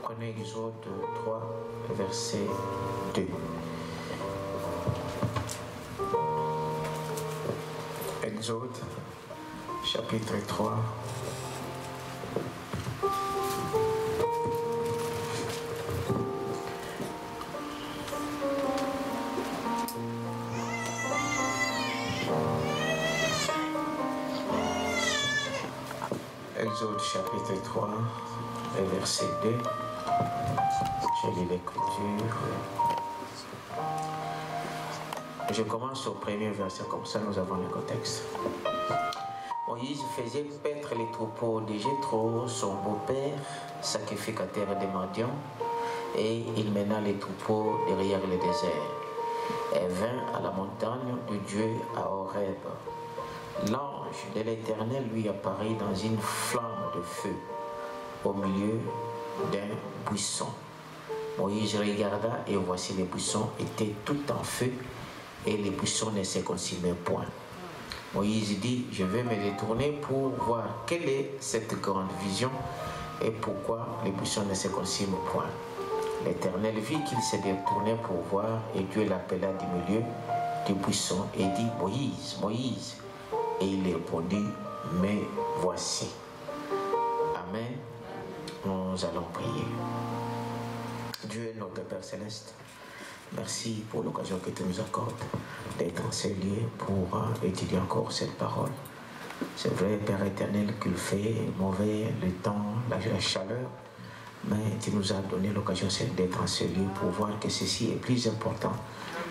Prenez Exode 3, verset 2. Exode, chapitre 3. Exode, chapitre 3, verset 2. Je lis l'écriture. Je commence au premier verset, comme ça nous avons le contexte. Moïse faisait paître les troupeaux de Jéthro, son beau-père, sacrificateur de Madian, et il mena les troupeaux derrière le désert, et vint à la montagne de Dieu à Horeb. L'ange de l'Éternel lui apparut dans une flamme de feu, au milieu d'un buisson. Moïse regarda et voici les buissons étaient tout en feu et les buissons ne se consumaient point. Moïse dit, je vais me détourner pour voir quelle est cette grande vision et pourquoi les buissons ne se consument point. L'Éternel vit qu'il s'est détourné pour voir et Dieu l'appela du milieu du buisson et dit, Moïse, Moïse. Et il répondit, mais voici. Amen. Nous allons prier. Dieu notre Père Céleste, merci pour l'occasion que tu nous accordes d'être en ces lieux pour étudier encore cette parole. C'est vrai, Père éternel, qu'il fait mauvais le temps, la chaleur, mais tu nous as donné l'occasion d'être en ces lieux pour voir que ceci est plus important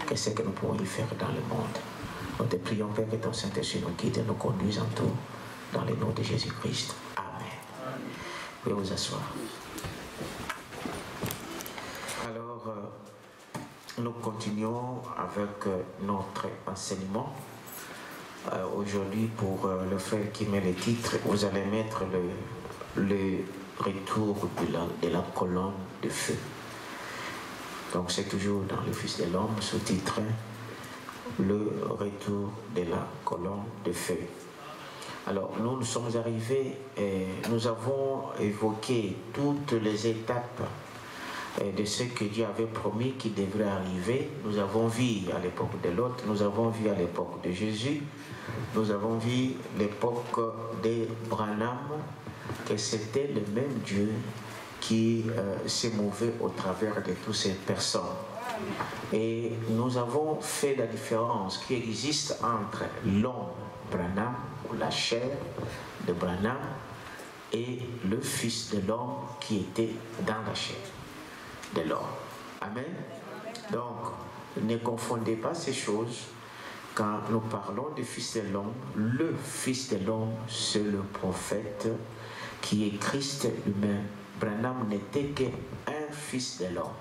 que ce que nous pourrions faire dans le monde. Nous te prions, Père, que ton Saint-Esprit nous guide et nous conduise en tout, dans le nom de Jésus-Christ. Amen. Vous pouvez vous asseoir. Alors, nous continuons avec notre enseignement. Aujourd'hui, pour le frère qui met le titre, vous allez mettre le retour de la colonne de feu. Donc, c'est toujours dans le Fils de l'homme, sous-titré le retour de la colonne de feu. Alors, nous sommes arrivés et nous avons évoqué toutes les étapes de ce que Dieu avait promis qui devrait arriver. Nous avons vu à l'époque de Lot, nous avons vu à l'époque de Jésus, nous avons vu l'époque de Branham, que c'était le même Dieu qui s'est mouvait au travers de toutes ces personnes. Et nous avons fait la différence qui existe entre l'homme Branham, ou la chair de Branham, et le Fils de l'homme qui était dans la chair de l'homme. Amen. Donc, ne confondez pas ces choses. Quand nous parlons du Fils de l'homme, le Fils de l'homme, c'est le prophète qui est Christ lui-même. Branham n'était qu'un Fils de l'homme.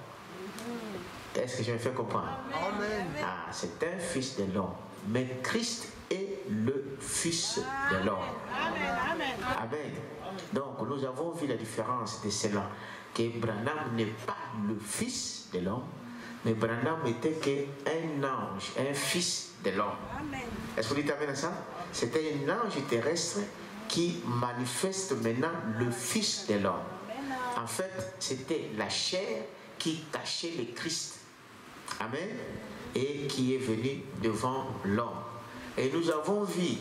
Est-ce que je me fais comprendre? Amen. Ah, c'est un Fils de l'homme. Mais Christ est le Fils de l'homme. Amen. Amen. Donc, nous avons vu la différence de cela. Que Branham n'est pas le Fils de l'homme, mais Branham était qu'un ange, un Fils de l'homme. Est-ce que vous dites amen à ça? C'était un ange terrestre qui manifeste maintenant le Fils de l'homme. En fait, c'était la chair qui cachait le Christ. Amen. Et qui est venu devant l'homme. Et nous avons vu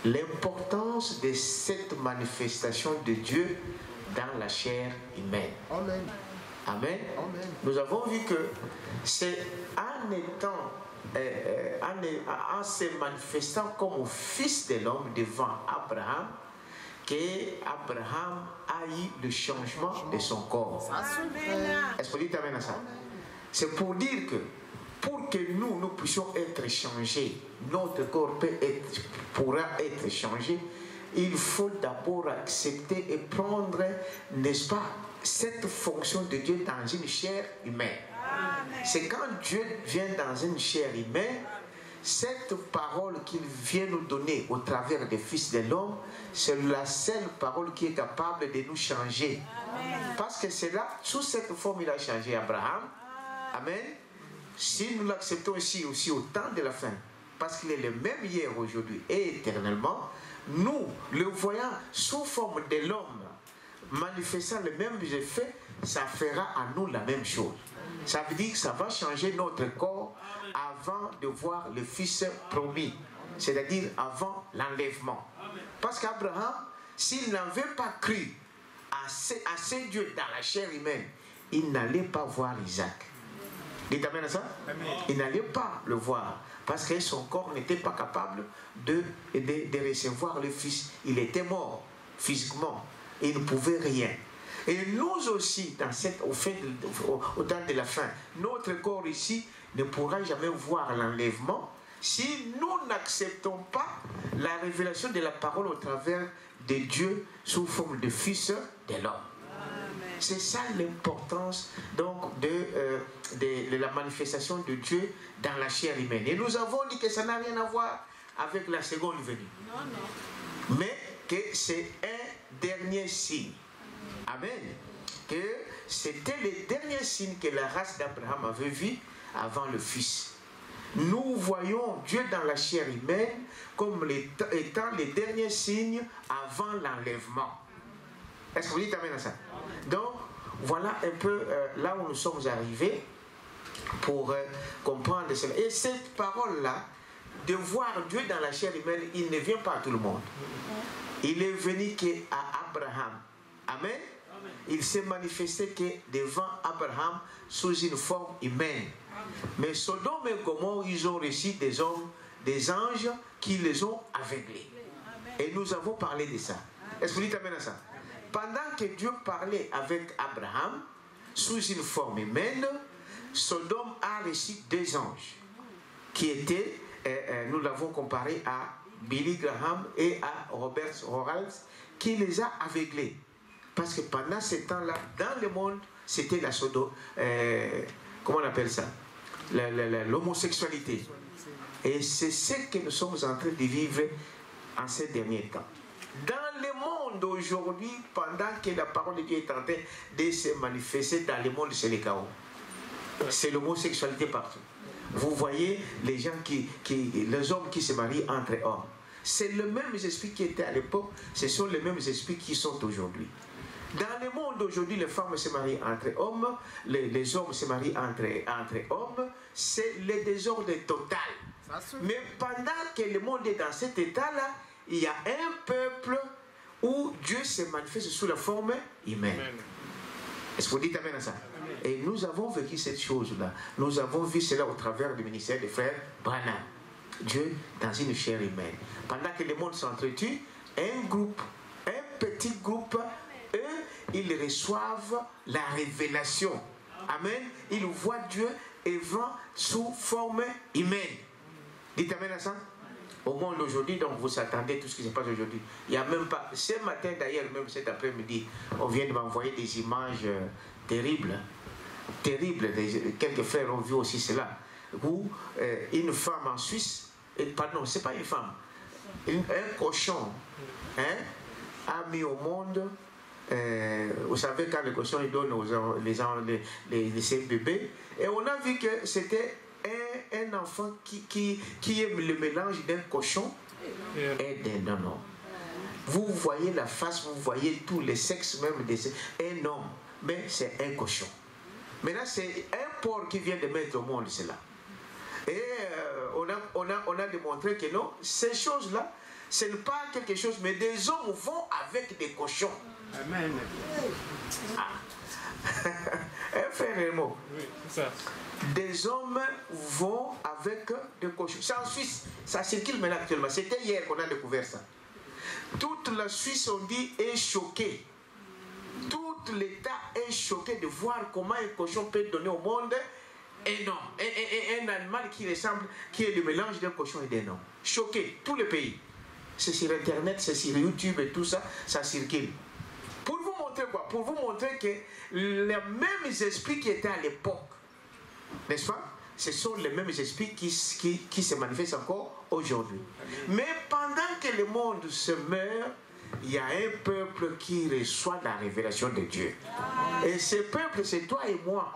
l'importance de cette manifestation de Dieu dans la chair humaine. Amen. Amen. Amen. Nous avons vu que c'est en étant, en se manifestant comme fils de l'homme devant Abraham, qu'Abraham a eu le changement de son corps. Est-ce que vous dites amen à ça? C'est pour dire que pour que nous puissions être changés, notre corps pourra être changé, il faut d'abord accepter et prendre, n'est-ce pas, cette fonction de Dieu dans une chair humaine. C'est quand Dieu vient dans une chair humaine, cette parole qu'il vient nous donner au travers des fils de l'homme, c'est la seule parole qui est capable de nous changer. Amen. Parce que c'est là, sous cette forme, il a changé Abraham. Amen. Si nous l'acceptons aussi au temps de la fin, parce qu'il est le même hier, aujourd'hui et éternellement, nous le voyons sous forme de l'homme, manifestant les mêmes effets, ça fera à nous la même chose. Ça veut dire que ça va changer notre corps avant de voir le Fils promis, c'est-à-dire avant l'enlèvement. Parce qu'Abraham, s'il n'avait pas cru à ces dieux dans la chair humaine, il n'allait pas voir Isaac. Dites amen à ça? Amen. Il n'allait pas le voir parce que son corps n'était pas capable de recevoir le Fils. Il était mort physiquement et il ne pouvait rien. Et nous aussi, au temps de la fin, notre corps ici ne pourra jamais voir l'enlèvement si nous n'acceptons pas la révélation de la parole au travers de Dieu sous forme de Fils de l'homme. C'est ça l'importance donc de la manifestation de Dieu dans la chair humaine. Et nous avons dit que ça n'a rien à voir avec la seconde venue. Non. Mais que c'est un dernier signe. Amen. que c'était les derniers signes que la race d'Abraham avait vus avant le Fils. Nous voyons Dieu dans la chair humaine comme étant les derniers signes avant l'enlèvement. Est-ce que vous dites amen à ça? Donc, voilà un peu là où nous sommes arrivés pour comprendre cela. Et cette parole-là, de voir Dieu dans la chair humaine, il ne vient pas à tout le monde. Il est venu qu'à Abraham. Amen. Il s'est manifesté que devant Abraham sous une forme humaine. Mais Sodome et Gomorrhe, ils ont reçu des hommes, des anges qui les ont aveuglés. Et nous avons parlé de ça. Est-ce que vous dites amen à ça? Pendant que Dieu parlait avec Abraham sous une forme humaine, Sodome a reçu des anges qui étaient, nous l'avons comparé à Billy Graham et à Robert Rorals, qui les a aveuglés. Parce que pendant ce temps-là, dans le monde, c'était la comment on appelle ça? L'homosexualité. Et c'est ce que nous sommes en train de vivre en ces derniers temps. Dans le monde aujourd'hui, pendant que la parole de Dieu est en train de se manifester dans le monde, c'est le chaos. C'est l'homosexualité partout. Vous voyez les gens les hommes qui se marient entre hommes. C'est le même esprit qui était à l'époque, ce sont les mêmes esprits qui sont aujourd'hui. Dans le monde aujourd'hui, les femmes se marient entre hommes, les hommes se marient entre hommes, c'est le désordre total. Mais pendant que le monde est dans cet état-là, il y a un peuple où Dieu se manifeste sous la forme humaine. Est-ce que vous dites amen à ça? Et nous avons vécu cette chose-là. Nous avons vu cela au travers du ministère des frères Branham. Dieu dans une chair humaine. Pendant que le monde s'entretue, un petit groupe, eux, ils reçoivent la révélation. Amen. Ils voient Dieu œuvrant sous forme humaine. Dites amen à ça? Au monde aujourd'hui, donc vous attendez tout ce qui se passe aujourd'hui. Il n'y a même pas. Ce matin d'ailleurs, même cet après-midi, on vient de m'envoyer des images terribles. Terribles. Quelques frères ont vu aussi cela. Où une femme en Suisse, pardon, c'est pas une femme, un cochon a mis au monde. Vous savez, quand le cochon il donne les bébés, et on a vu que c'était un enfant qui aime le mélange d'un cochon et d'un homme. Vous voyez la face, vous voyez tous les sexes même un homme, mais c'est un cochon. Maintenant, c'est un porc qui vient de mettre au monde cela. Et on a démontré que non, ces choses-là, ce n'est pas quelque chose, mais des hommes vont avec des cochons. Amen. Un frère Raymond. Oui, c'est ça. Des hommes vont avec des cochons. C'est en Suisse, ça circule maintenant actuellement. C'était hier qu'on a découvert ça. Toute la Suisse, on dit, est choquée. Tout l'État est choqué de voir comment un cochon peut donner au monde un homme. Un animal qui ressemble, qui est le mélange d'un cochon et d'un homme. Choqué, tout le pays. C'est sur Internet, c'est sur YouTube et tout ça, ça circule. Pour vous montrer quoi? Pour vous montrer que les mêmes esprits qui étaient à l'époque, n'est-ce pas? Ce sont les mêmes esprits qui se manifestent encore aujourd'hui. Mais pendant que le monde se meurt, il y a un peuple qui reçoit la révélation de Dieu. Et ce peuple, c'est toi et moi.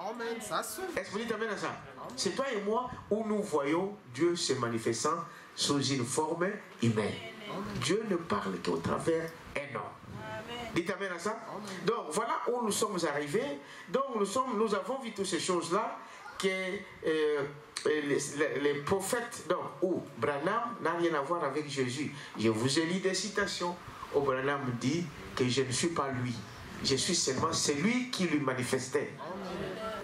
Est-ce que vous dites amen à ça? C'est toi et moi où nous voyons Dieu se manifestant sous une forme humaine. Dieu ne parle qu'au travers un homme. Dites amen à ça? Donc voilà où nous sommes arrivés. Donc nous avons vu toutes ces choses-là que les prophètes, donc, où Branham n'a rien à voir avec Jésus. Je vous ai lu des citations où Branham dit que je ne suis pas lui. Je suis seulement celui qui lui manifestait.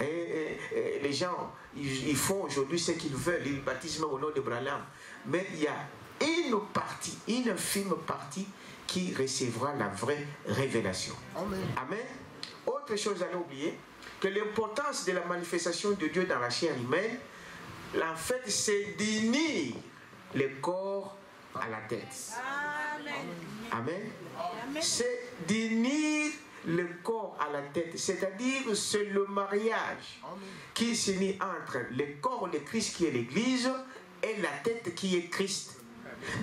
Et les gens, ils font aujourd'hui ce qu'ils veulent. Ils baptisent au nom de Branham. Mais il y a une partie, une infime partie qui recevra la vraie révélation. Amen. Amen. Autre chose à n'oublier, que l'importance de la manifestation de Dieu dans la chair humaine, en fait, c'est d'unir le corps à la tête. Amen. Amen. C'est d'unir le corps à la tête, c'est-à-dire c'est le mariage qui s'unit entre le corps de Christ qui est l'Église et la tête qui est Christ.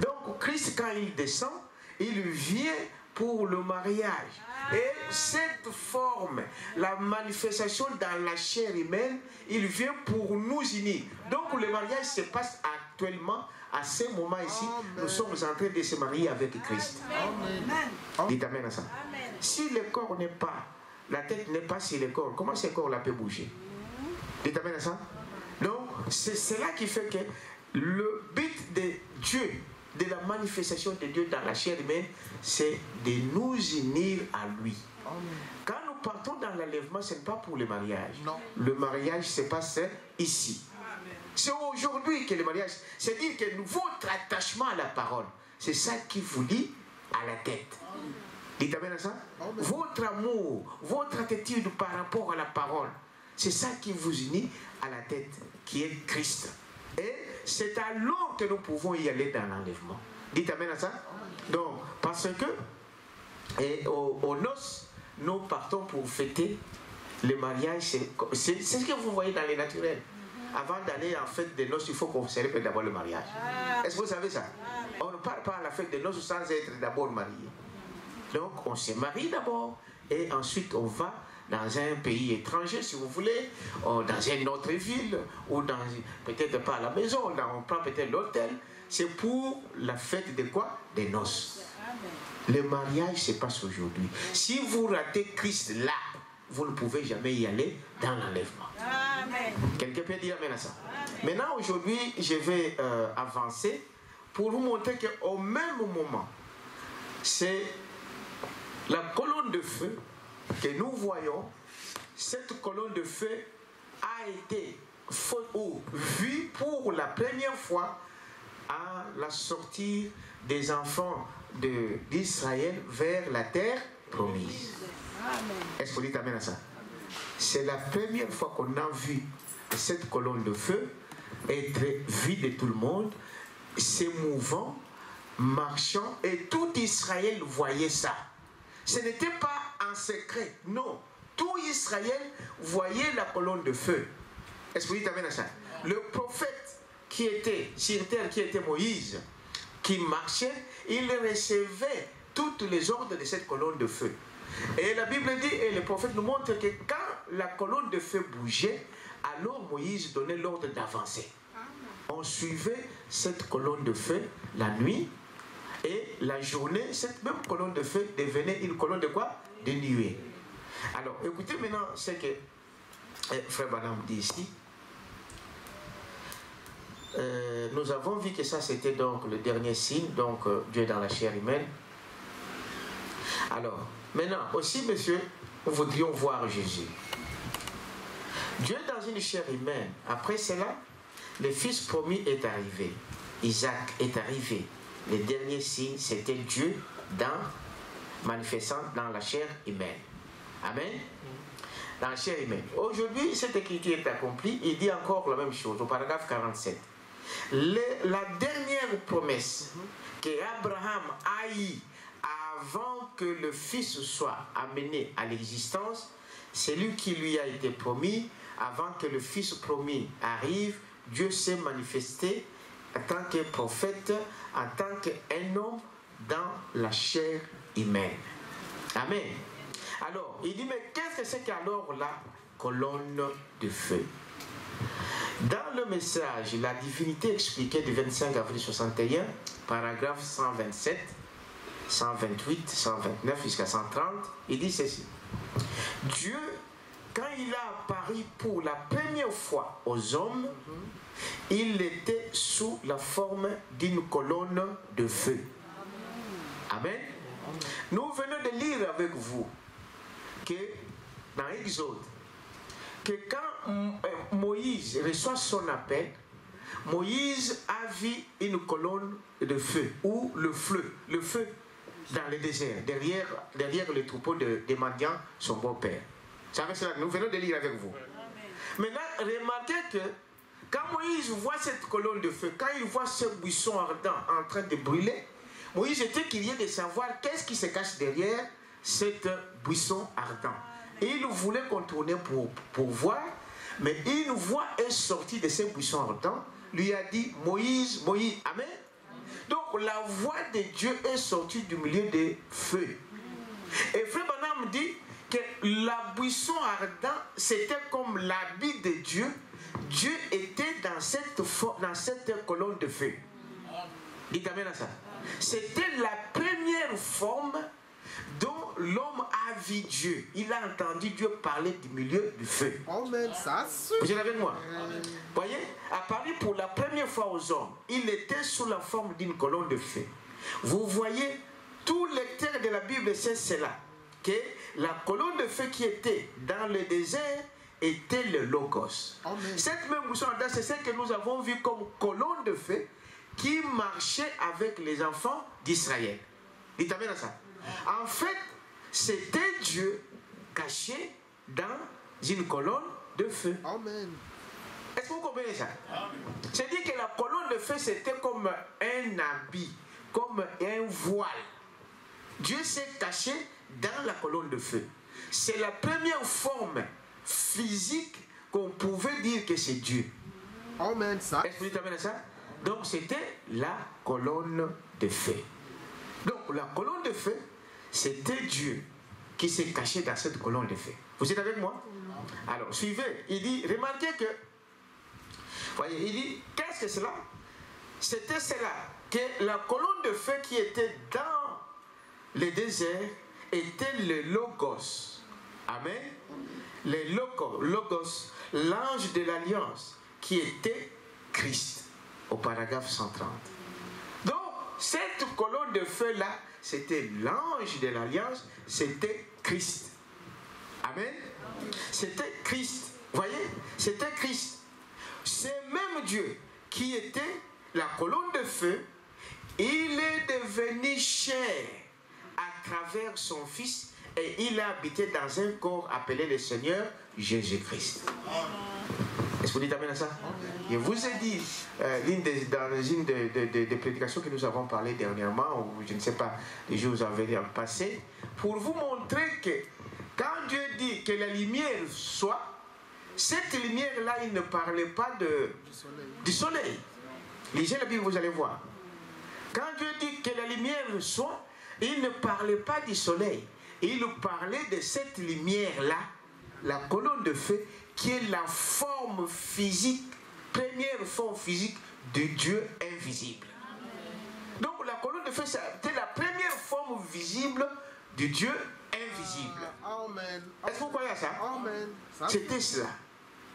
Donc Christ, quand il descend, il vient pour le mariage. Et cette forme, la manifestation dans la chair humaine, il vient pour nous unir. Donc le mariage se passe actuellement, à ce moment ici, nous sommes en train de se marier avec Christ. Amen. Dites amen à ça. Amen. Si le corps n'est pas, la tête n'est pas sur le corps, comment ce corps-là peut bouger? Dites amen à ça. Donc c'est cela qui fait que le but de Dieu, de la manifestation de Dieu dans la chair humaine, c'est de nous unir à lui. Quand nous partons dans l'enlèvement, ce n'est pas pour le mariage. Non. Le mariage se passe ici. C'est aujourd'hui que le mariage, c'est-à-dire que votre attachement à la parole, c'est ça qui vous lie à la tête. Dites amen à ça. Votre amour, votre attitude par rapport à la parole, c'est ça qui vous unit à la tête, qui est Christ. Et c'est alors que nous pouvons y aller dans l'enlèvement. Dites amen à ça. Donc, parce que aux noces, nous partons pour fêter le mariage. C'est ce que vous voyez dans les naturels. Avant d'aller en fête des noces, il faut qu'on célèbre d'abord le mariage. Est-ce que vous savez ça? On ne part pas à la fête des noces sans être d'abord marié. Donc, on se marie d'abord et ensuite on va dans un pays étranger, si vous voulez, ou dans une autre ville, ou dans peut-être pas à la maison, on prend peut-être l'hôtel. C'est pour la fête de quoi? Des noces. Le mariage se passe aujourd'hui. Si vous ratez Christ là, vous ne pouvez jamais y aller dans l'enlèvement. Quelqu'un peut dire amen à ça. Amen. Maintenant, aujourd'hui, je vais avancer pour vous montrer qu'au même moment, c'est la colonne de feu que nous voyons. Cette colonne de feu a été vue pour la première fois à la sortie des enfants d'Israël vers la terre promise. Est-ce que vous dites amen à ça? C'est la première fois qu'on a vu cette colonne de feu être vue de tout le monde, s'émouvant, marchant, et tout Israël voyait ça. Ce n'était pas en secret, non. Tout Israël voyait la colonne de feu. Est-ce que vous dites amen à ça? Le prophète qui était sur terre, qui était Moïse, qui marchait, il recevait toutes les ordres de cette colonne de feu. Et la Bible dit, et le prophète nous montre que quand la colonne de feu bougeait, alors Moïse donnait l'ordre d'avancer. On suivait cette colonne de feu la nuit, et la journée, cette même colonne de feu devenait une colonne de quoi? De nuée. Alors, écoutez maintenant ce que Frère Branham dit ici. Nous avons vu que ça c'était donc le dernier signe, donc Dieu dans la chair humaine. Alors, maintenant aussi, monsieur, nous voudrions voir Jésus. Dieu dans une chair humaine. Après cela, le Fils promis est arrivé. Isaac est arrivé. Le dernier signe, c'était Dieu manifestant dans la chair humaine. Amen. Dans la chair humaine. Aujourd'hui, cette écriture est accomplie. Il dit encore la même chose au paragraphe 47. La dernière promesse que Abraham a eue avant que le Fils soit amené à l'existence, c'est lui qui lui a été promis. Avant que le Fils promis arrive, Dieu s'est manifesté en tant que prophète, en tant qu'un homme dans la chair humaine. Amen. Alors, il dit, mais qu'est-ce que c'est qu'alors la colonne de feu? Dans le message, la divinité expliquée du 25 avril 61, paragraphe 127, 128, 129 jusqu'à 130, il dit ceci. Dieu, quand il a apparu pour la première fois aux hommes, il était sous la forme d'une colonne de feu. Amen. Nous venons de lire avec vous que dans Exode, que quand Moïse reçoit son appel, Moïse a vu une colonne de feu, ou le feu dans le désert, derrière le troupeau de Madian, son beau-père. Nous venons de lire avec vous. Maintenant, remarquez que quand Moïse voit cette colonne de feu, quand il voit ce buisson ardent en train de brûler, Moïse était curieux de savoir qu'est-ce qui se cache derrière cet buisson ardent. Et il voulait contourner pour voir, mais une voix est sortie de ce buisson ardent, lui a dit Moïse, Moïse, amen. Donc la voix de Dieu est sortie du milieu des feux. Et Frère Branham dit que la buisson ardente, c'était comme l'habit de Dieu. Dieu était dans cette colonne de feu. Dites amen à ça. C'était la première forme dont l'homme a vu Dieu. Il a entendu Dieu parler du milieu du feu. Amen. Ça, vous êtes avec moi? Voyez, apparu pour la première fois aux hommes, il était sous la forme d'une colonne de feu. Vous voyez, tout lecteur de la Bible sait cela, que la colonne de feu qui était dans le désert était le Logos. Amen. Cette même boussole, c'est celle que nous avons vue comme colonne de feu qui marchait avec les enfants d'Israël. Dites amen à ça. En fait, c'était Dieu caché dans une colonne de feu. Amen. Est-ce que vous comprenez ça? C'est-à-dire que la colonne de feu, c'était comme un habit, comme un voile. Dieu s'est caché dans la colonne de feu. C'est la première forme physique qu'on pouvait dire que c'est Dieu. Amen. Ça. Est-ce que vous dites ça? Donc c'était la colonne de feu. Donc la colonne de feu, c'était Dieu qui s'est caché dans cette colonne de feu. Vous êtes avec moi? Alors suivez, il dit, remarquez que, voyez, il dit, qu'est-ce que c'est cela? C'était cela, que la colonne de feu qui était dans le désert était le Logos. Amen. Le Logos, l'ange de l'alliance, qui était Christ, au paragraphe 130. Donc, cette colonne de feu-là, c'était l'ange de l'alliance, c'était Christ. Amen. C'était Christ. Voyez, c'était Christ. C'est même Dieu qui était la colonne de feu. Il est devenu chair à travers son Fils et il a habité dans un corps appelé le Seigneur Jésus-Christ. Est-ce que vous dites amen à ça? Je vous ai dit, dans une des prédications que nous avons parlé dernièrement, ou je ne sais pas, les jours où vous avez passé, pour vous montrer que quand Dieu dit que la lumière soit, cette lumière-là, il ne parlait pas du soleil. Lisez la Bible, vous allez voir. Quand Dieu dit que la lumière soit, il ne parlait pas du soleil. Il parlait de cette lumière-là, la colonne de feu, qui est la forme physique, première forme physique de Dieu invisible. Donc la colonne de feu, c'était la première forme visible du Dieu invisible. Amen. Est-ce que vous croyez à ça? Amen. C'était cela.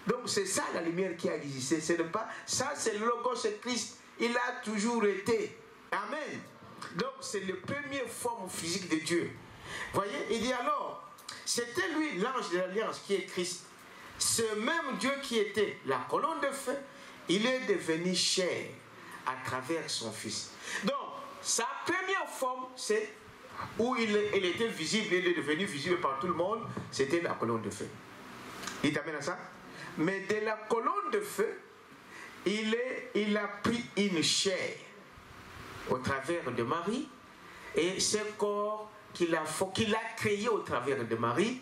Donc c'est ça la lumière qui a existé. Ce n'est pas ça, c'est le Logos, c'est Christ. Il a toujours été. Amen. Donc c'est la première forme physique de Dieu. Voyez, il dit alors, c'était lui l'ange de l'alliance qui est Christ. Ce même Dieu qui était la colonne de feu, il est devenu chair à travers son Fils. Donc, sa première forme, c'est où il était visible, il est devenu visible par tout le monde, c'était la colonne de feu. Il t'amène à ça? Mais de la colonne de feu, il a pris une chair au travers de Marie, et ce corps qu'il a créé au travers de Marie,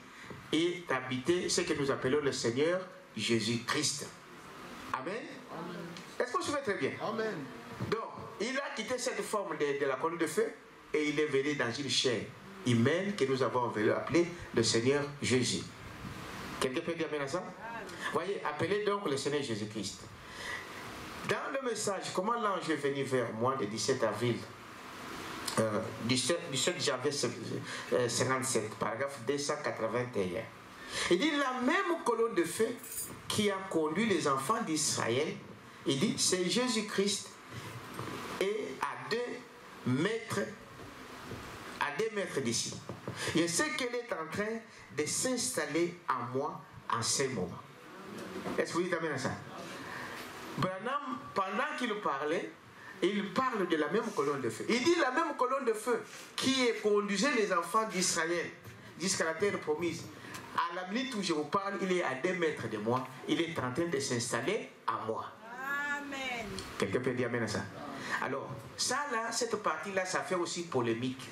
et habiter ce que nous appelons le Seigneur Jésus-Christ. Amen. Amen. Est-ce que vous suivez très bien? Amen. Donc, il a quitté cette forme de la colonne de feu et il est venu dans une chair humaine que nous avons appelée le Seigneur Jésus. Quelqu'un peut dire amen à ça? Voyez, appelez donc le Seigneur Jésus-Christ. Dans le message, comment l'ange est venu vers moi le 17 avril 17 janvier 57, paragraphe 281. Il dit la même colonne de feu qui a conduit les enfants d'Israël, il dit c'est Jésus-Christ et à 2 mètres d'ici. Je sais qu'elle est en train de s'installer en moi en ce moment. Est-ce que vous dites amen à ça? Branham, pendant qu'il parlait, il parle de la même colonne de feu. Il dit la même colonne de feu qui conduisait les enfants d'Israël jusqu'à la terre promise. À la minute où je vous parle, il est à 2 mètres de moi. Il est en train de s'installer à moi. Amen. Quelqu'un peut dire amen à ça? Alors, ça là, cette partie-là, ça fait aussi polémique.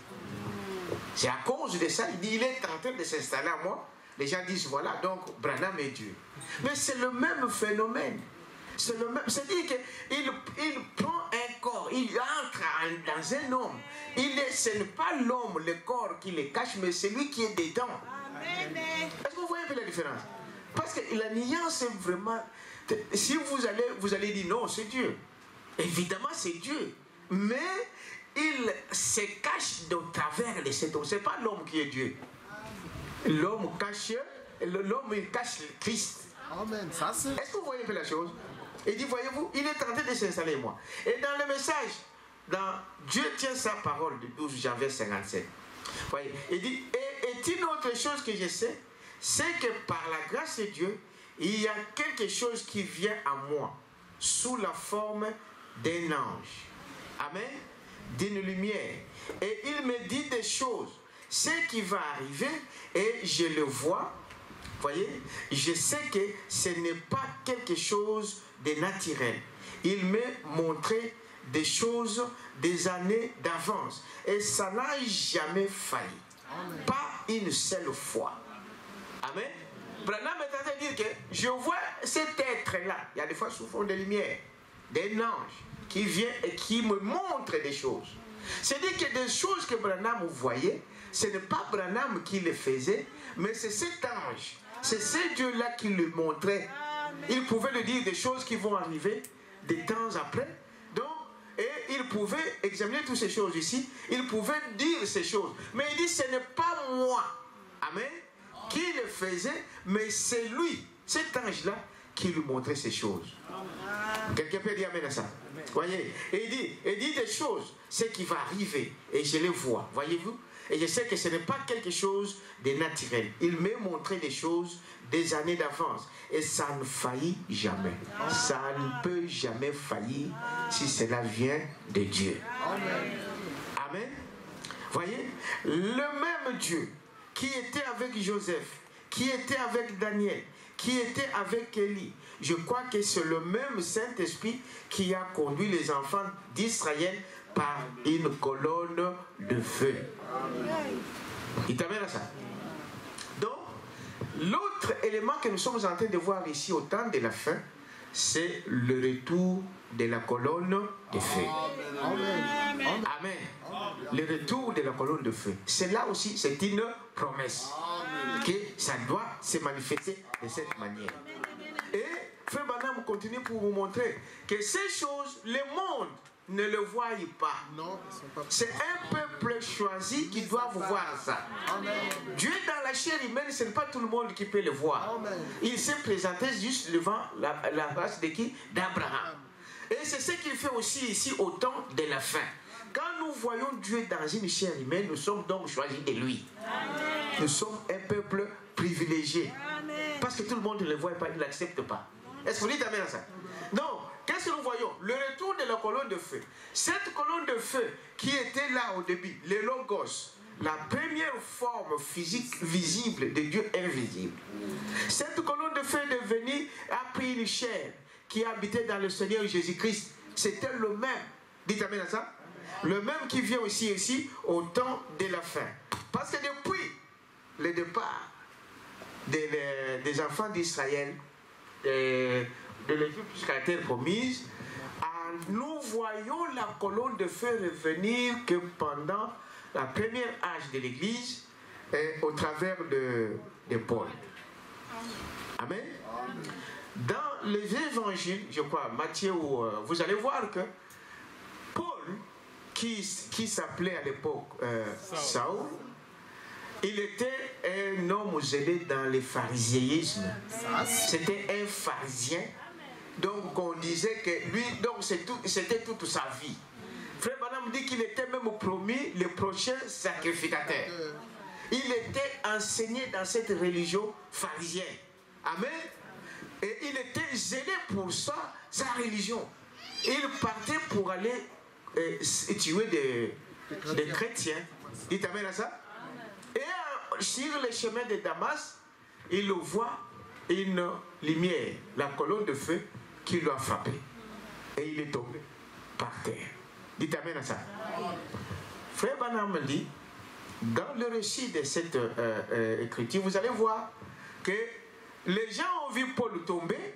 C'est à cause de ça, il dit il est en train de s'installer à moi. Les gens disent voilà, donc Branham est Dieu. Mais c'est le même phénomène. C'est-à-dire qu'il prend un corps il entre dans un homme. Ce n'est pas l'homme, le corps qui le cache, mais c'est lui qui est dedans. Est-ce que vous voyez un peu la différence? Parce que la nuance est vraiment... Si vous allez dire non, c'est Dieu. Évidemment, c'est Dieu. Mais il se cache au travers de cet homme. Ce n'est pas l'homme qui est Dieu. L'homme cache le Christ. Amen. Ça, c'est... Est-ce que vous voyez un peu la chose? Il dit, voyez-vous, il est en train de s'installer moi. Et dans le message, Dieu tient sa parole de 12 janvier 57. Voyez, il dit, et une autre chose que je sais, c'est que par la grâce de Dieu, il y a quelque chose qui vient à moi, sous la forme d'un ange. Amen. D'une lumière. Et il me dit des choses, ce qui va arriver, et je le vois. Voyez, je sais que ce n'est pas quelque chose de naturel. Il m'a montré des choses des années d'avance. Et ça n'a jamais failli. Amen. Pas une seule fois. Amen. Branham est en train de dire que je vois cet être-là. Il y a des fois sous fond de lumière, d'un ange qui vient et qui me montre des choses. C'est-à-dire que des choses que Branham voyait, ce n'est pas Branham qui les faisait, mais c'est cet ange. C'est ce Dieu-là qui le montrait. Il pouvait lui dire des choses qui vont arriver des temps après. Donc, et il pouvait examiner toutes ces choses ici. Il pouvait dire ces choses. Mais il dit, ce n'est pas moi, amen, qui le faisait, mais c'est lui, cet ange-là, qui lui montrait ces choses. Quelqu'un peut dire amen à ça? Voyez, et il dit des choses, ce qui va arriver, et je les vois, voyez-vous? Et je sais que ce n'est pas quelque chose de naturel. Il m'a montré des choses des années d'avance. Et ça ne faillit jamais. Ça ne peut jamais faillir si cela vient de Dieu. Amen. Voyez, le même Dieu qui était avec Joseph, qui était avec Daniel, qui était avec Élie, je crois que c'est le même Saint-Esprit qui a conduit les enfants d'Israël par une colonne de feu. Il t'amène à ça. Donc, l'autre élément que nous sommes en train de voir ici au temps de la fin, c'est le retour de la colonne de feu. Amen. Amen. Le retour de la colonne de feu. C'est là aussi, c'est une promesse. Que ça doit se manifester de cette manière. Et Frère Branham continue pour vous montrer que ces choses, le monde ne le voient pas. C'est un peuple choisi qui doit voir ça. Amen. Dieu dans la chair humaine, ce n'est pas tout le monde qui peut le voir. Amen. Il s'est présenté juste devant la race de qui? D'Abraham. Et c'est ce qu'il fait aussi ici au temps de la fin. Quand nous voyons Dieu dans une chair humaine, nous sommes donc choisis de lui. Amen. Nous sommes un peuple privilégié. Amen. Parce que tout le monde ne le voit pas, il ne l'accepte pas. Est-ce que vous dites amen à ça? Donc, qu'est-ce que nous voyons? Le retour de la colonne de feu. Cette colonne de feu qui était là au début, le Logos, la première forme physique visible de Dieu invisible. Cette colonne de feu est devenue, a pris une chair qui habitait dans le Seigneur Jésus-Christ. C'était le même. Dites amen à ça? Le même qui vient aussi ici au temps de la fin. Parce que depuis le départ des enfants d'Israël, de l'Égypte jusqu'à la terre promise, nous voyons la colonne de feu revenir que pendant la première âge de l'Église au travers de Paul. Amen. Dans les évangiles, je crois, Matthieu, vous allez voir que Paul, qui s'appelait à l'époque Saul, il était un homme zélé dans le phariséisme. C'était un pharisien. Donc on disait que lui, donc c'était toute sa vie. Frère Branham dit qu'il était même promis le prochain sacrificateur. Il était enseigné dans cette religion pharisienne. Amen. Et il était zélé pour ça, sa religion. Il partait pour aller tuer des chrétiens. Dites amen à ça. Et sur le chemin de Damas, il voit une lumière, la colonne de feu qui lui a frappé. Et il est tombé par terre. Dites amen à ça. Frère Branham dit, dans le récit de cette écriture, vous allez voir que les gens ont vu Paul tomber,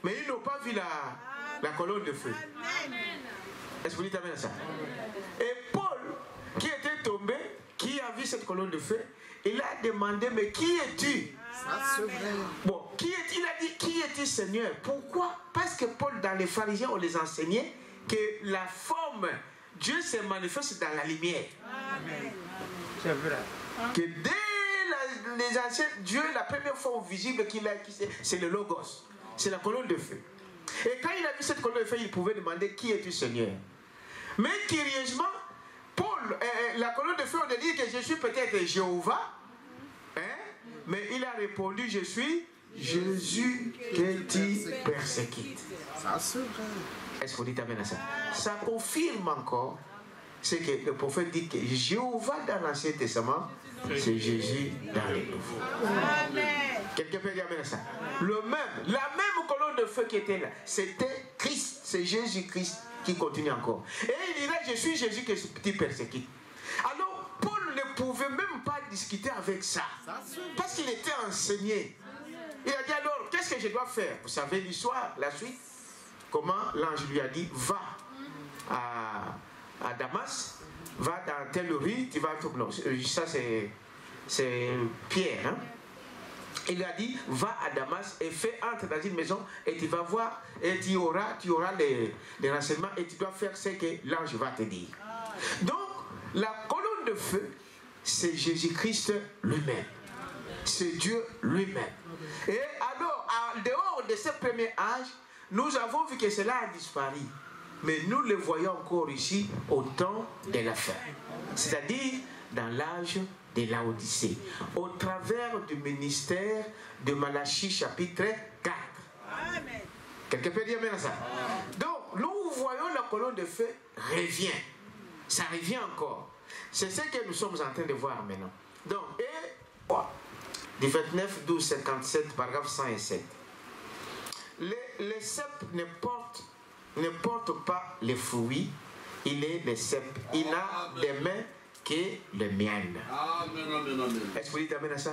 mais ils n'ont pas vu la colonne de feu. Est-ce que vous dites amen à ça? Et Paul, qui était tombé, qui a vu cette colonne de feu, il a demandé, mais qui es-tu? Bon, il a dit, qui es-tu Seigneur? Pourquoi? Parce que Paul, dans les pharisiens, on les enseignait que la forme, Dieu se manifeste dans la lumière. Amen. C'est vrai. Que dès les anciens, Dieu, la première forme visible qu'il a, c'est le Logos. C'est la colonne de feu. Et quand il a vu cette colonne de feu, il pouvait demander, qui es-tu Seigneur? Mais curieusement, Paul, la colonne de feu, on a dit que je suis peut-être Jéhovah. Hein? Mais il a répondu, je suis Jésus que tu persécutes. Ça, c'est vrai. Est-ce que vous dites amen à ça? Ça confirme encore ce que le prophète dit, que Jéhovah dans l'Ancien Testament, c'est Jésus dans les Nouveaux. Quelqu'un peut dire amen à ça? La même colonne de feu qui était là, c'était Christ, c'est Jésus-Christ qui continue encore. Et il dit là, je suis Jésus que tu persécutes. Alors, Paul ne pouvait même pas discuter avec ça, parce qu'il était enseigné. Il a dit alors, qu'est-ce que je dois faire? Vous savez l'histoire, la suite? Comment l'ange lui a dit, va à Damas, va dans telle rue, tu vas... Non, ça c'est Pierre. Hein? Il lui a dit, va à Damas et entre dans une maison et tu vas voir, et tu auras les renseignements et tu dois faire ce que l'ange va te dire. Donc, la colonne de feu, c'est Jésus-Christ lui-même. C'est Dieu lui-même. Et alors, en dehors de ce premier âge, nous avons vu que cela a disparu. Mais nous le voyons encore ici au temps de la fin. C'est-à-dire dans l'âge de Laodicée. Au travers du ministère de Malachie chapitre 4. Amen. Quelqu'un peut dire amen à ça? Donc, nous voyons la colonne de feu revient. Ça revient encore. C'est ce que nous sommes en train de voir maintenant. Donc, du 29, 12, 57, paragraphe 107. Les cèpes ne portent pas les fruits, il est le cèpe. Il n'a des mains que le miel. Est-ce que vous dites amen à ça?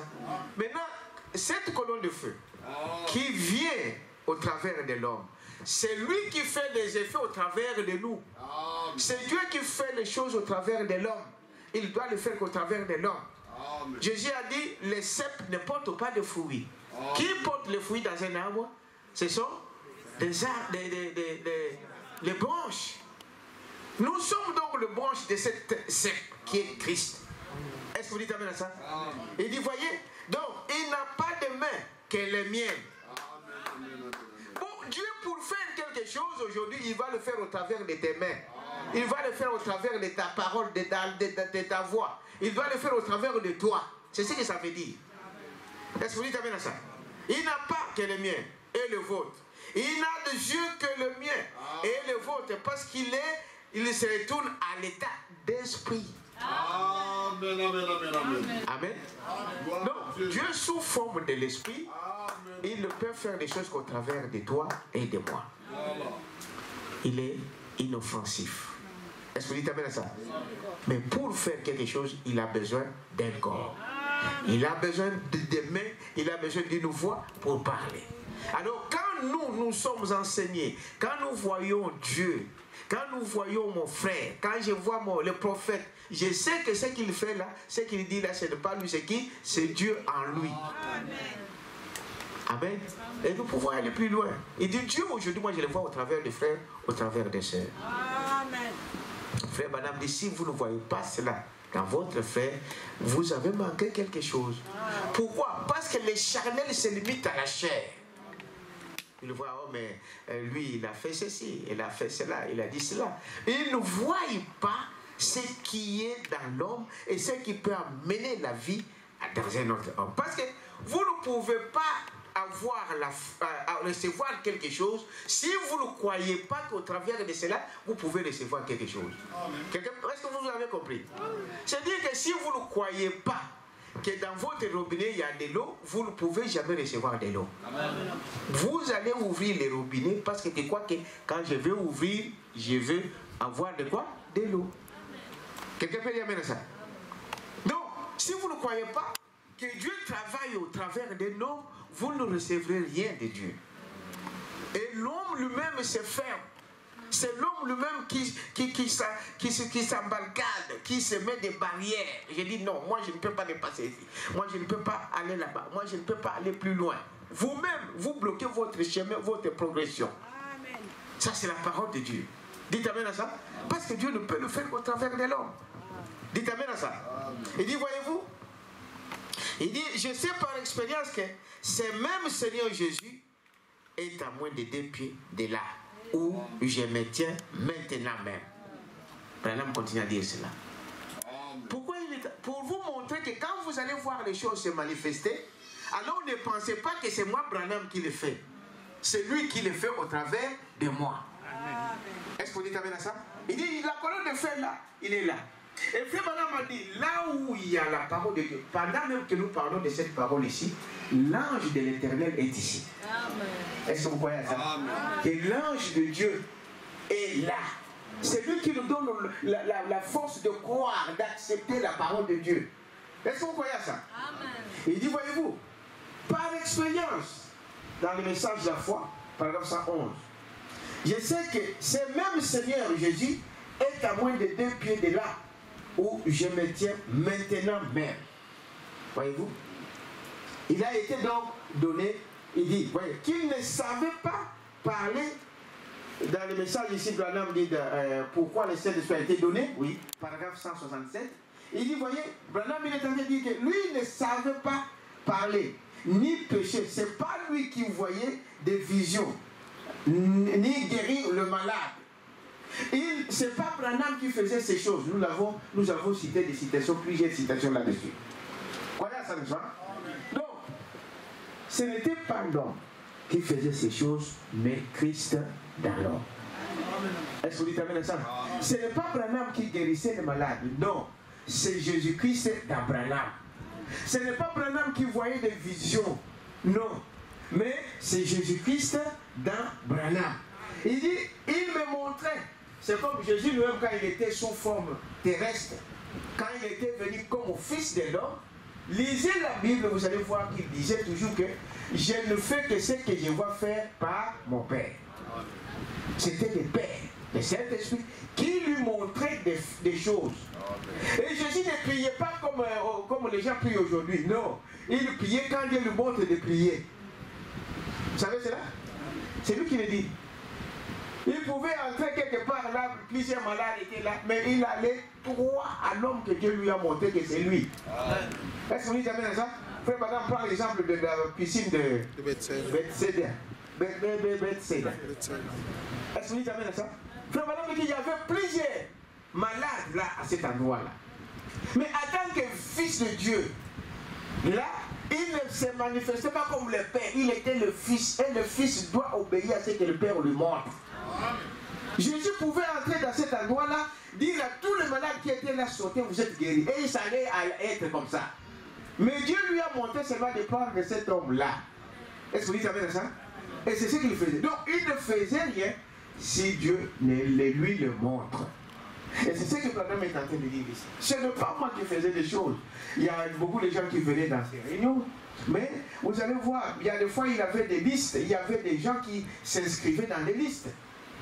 Maintenant, cette colonne de feu qui vient au travers de l'homme, c'est lui qui fait les effets au travers de nous. C'est Dieu qui fait les choses au travers de l'homme. Il doit le faire qu'au travers de l'homme. Jésus a dit, les cèpes ne portent pas de fruits. Qui porte les fruits dans un arbre? Ce sont les branches. Nous sommes donc les branches de cette cèpe qui est Christ. Est-ce que vous dites amen à ça? Il dit, voyez, donc il n'a pas de main que les miennes. Bon, Dieu pour faire quelque chose aujourd'hui, il va le faire au travers de tes mains. Il va le faire au travers de ta parole, de ta voix. Il va le faire au travers de toi. C'est ce que ça veut dire. Est-ce que vous dites amen à ça? Il n'a pas que les miens et le vôtre. Il n'a de yeux que le mien et le vôtre, parce qu'il se retourne à l'état d'esprit. Amen, amen, amen, amen. Amen. Donc, Dieu sous forme de l'esprit, il ne peut faire des choses qu'au travers de toi et de moi. Il est inoffensif. Est-ce que vous dites amen à ça? Mais pour faire quelque chose, il a besoin d'un corps. Il a besoin de mains, il a besoin d'une voix pour parler. Alors quand nous sommes enseignés, quand nous voyons Dieu, quand nous voyons mon frère, quand je vois le prophète, je sais que ce qu'il fait là, ce qu'il dit là, ce n'est pas lui, c'est qui? C'est Dieu en lui. Amen. Et nous pouvons aller plus loin. Il dit Dieu aujourd'hui, moi je le vois au travers des frères, au travers des sœurs. Amen. Frère Madame dit, si vous ne voyez pas cela dans votre frère, vous avez manqué quelque chose. Pourquoi? Parce que les charnels se limitent à la chair. Il voit, oh mais lui il a fait ceci, il a fait cela, il a dit cela. Il ne voit pas ce qui est dans l'homme et ce qui peut amener la vie dans un autre homme. Parce que vous ne pouvez pas recevoir quelque chose si vous ne croyez pas qu'au travers de cela, vous pouvez recevoir quelque chose. Est-ce que vous avez compris? C'est-à-dire que si vous ne croyez pas que dans votre robinet il y a de l'eau, vous ne pouvez jamais recevoir de l'eau. Vous allez ouvrir les robinets parce que tu crois que quand je vais ouvrir, je vais avoir de quoi? De l'eau. Quelqu'un peut dire amen à ça? Donc, si vous ne croyez pas que Dieu travaille au travers d'un homme, vous ne recevrez rien de Dieu. Et l'homme lui-même se ferme. C'est l'homme lui-même qui s'embarcade, qui se met des barrières. J'ai dit non, moi je ne peux pas dépasser ici. Moi je ne peux pas aller là-bas. Moi je ne peux pas aller plus loin. Vous-même, vous bloquez votre chemin, votre progression. Amen. Ça c'est la parole de Dieu. Dites amen à ça. Parce que Dieu ne peut le faire qu'au travers de l'homme. Dites amen à ça. Il dit, voyez-vous, il dit, je sais par expérience que ce même Seigneur Jésus est à moins de 2 pieds de là où je me tiens maintenant même. Branham continue à dire cela. Pourquoi il est... Pour vous montrer que quand vous allez voir les choses se manifester, alors ne pensez pas que c'est moi Branham qui le fait. C'est lui qui le fait au travers de moi. Est-ce que vous dites amen à ça? Il dit, la colonne de feu là, il est là. Et Frère Branham a dit, là où il y a la parole de Dieu, pendant même que nous parlons de cette parole ici, l'ange de l'Éternel est ici. Est-ce que vous croyez à ça? Amen. Et l'ange de Dieu est là. C'est lui qui nous donne la force de croire, d'accepter la parole de Dieu. Est-ce que vous croyez à ça? Amen. Il dit, voyez-vous, par expérience, dans le message de la foi, paragraphe 111, je sais que ce même Seigneur Jésus est à moins de 2 pieds de là où je me tiens maintenant même. Voyez-vous? Il a été donc donné, il dit, voyez, qu'il ne savait pas parler. Dans le message ici, Branham dit pourquoi le Saint-Esprit a été donné, oui, paragraphe 167. Il dit, voyez, Branham il est en train de dire que lui ne savait pas parler, ni pécher. Ce n'est pas lui qui voyait des visions, ni guérir le malade. Ce n'est pas Branham qui faisait ces choses. Nous avons cité des citations, plusieurs citations là-dessus. Voilà ça, n'est-ce pas? Donc, ce n'était pas l'homme qui faisait ces choses, mais Christ dans l'homme. Est-ce que vous dites amen à ça? Ce n'est pas Branham qui guérissait les malades. Non, c'est Jésus-Christ dans Branham. Ce n'est pas Branham qui voyait des visions. Non, mais c'est Jésus-Christ dans Branham. Il dit, il me montrait. C'est comme Jésus lui-même quand il était sous forme terrestre, quand il était venu comme fils de l'homme. Lisez la Bible, vous allez voir qu'il disait toujours que je ne fais que ce que je vois faire par mon Père. C'était le Père, le Saint-Esprit, qui lui montrait des choses. Et Jésus ne priait pas comme les gens prient aujourd'hui. Non, il priait quand Dieu lui montre de prier. Vous savez cela? C'est lui qui le dit. Il pouvait entrer quelque part là, plusieurs malades étaient là, mais il allait droit à l'homme que Dieu lui a montré que c'est lui. Est-ce que vous dites amen à ça? Frère Madame prend l'exemple de la piscine de Bethsaida. Bethsaida. Est-ce que vous dites amen à ça? Frère Madame dit qu'il y avait plusieurs malades là, à cet endroit-là. Mais en tant que fils de Dieu, là, il ne se manifestait pas comme le Père, il était le Fils, et le Fils doit obéir à ce que le Père lui montre. Jésus pouvait entrer dans cet endroit-là, dire à tous les malades qui étaient là, sortez, vous êtes guéris. Et il s'allait être comme ça. Mais Dieu lui a montré seulement de prendre de cet homme-là. Est-ce que vous dites amen à ça? Et c'est ce qu'il faisait. Donc il ne faisait rien si Dieu ne lui le montre. Et c'est ce que Branham est en train de dire ici. Ce n'est pas moi qui faisais des choses. Il y a beaucoup de gens qui venaient dans ces réunions. Mais vous allez voir, il y a des fois il avait des listes. Il y avait des gens qui s'inscrivaient dans des listes.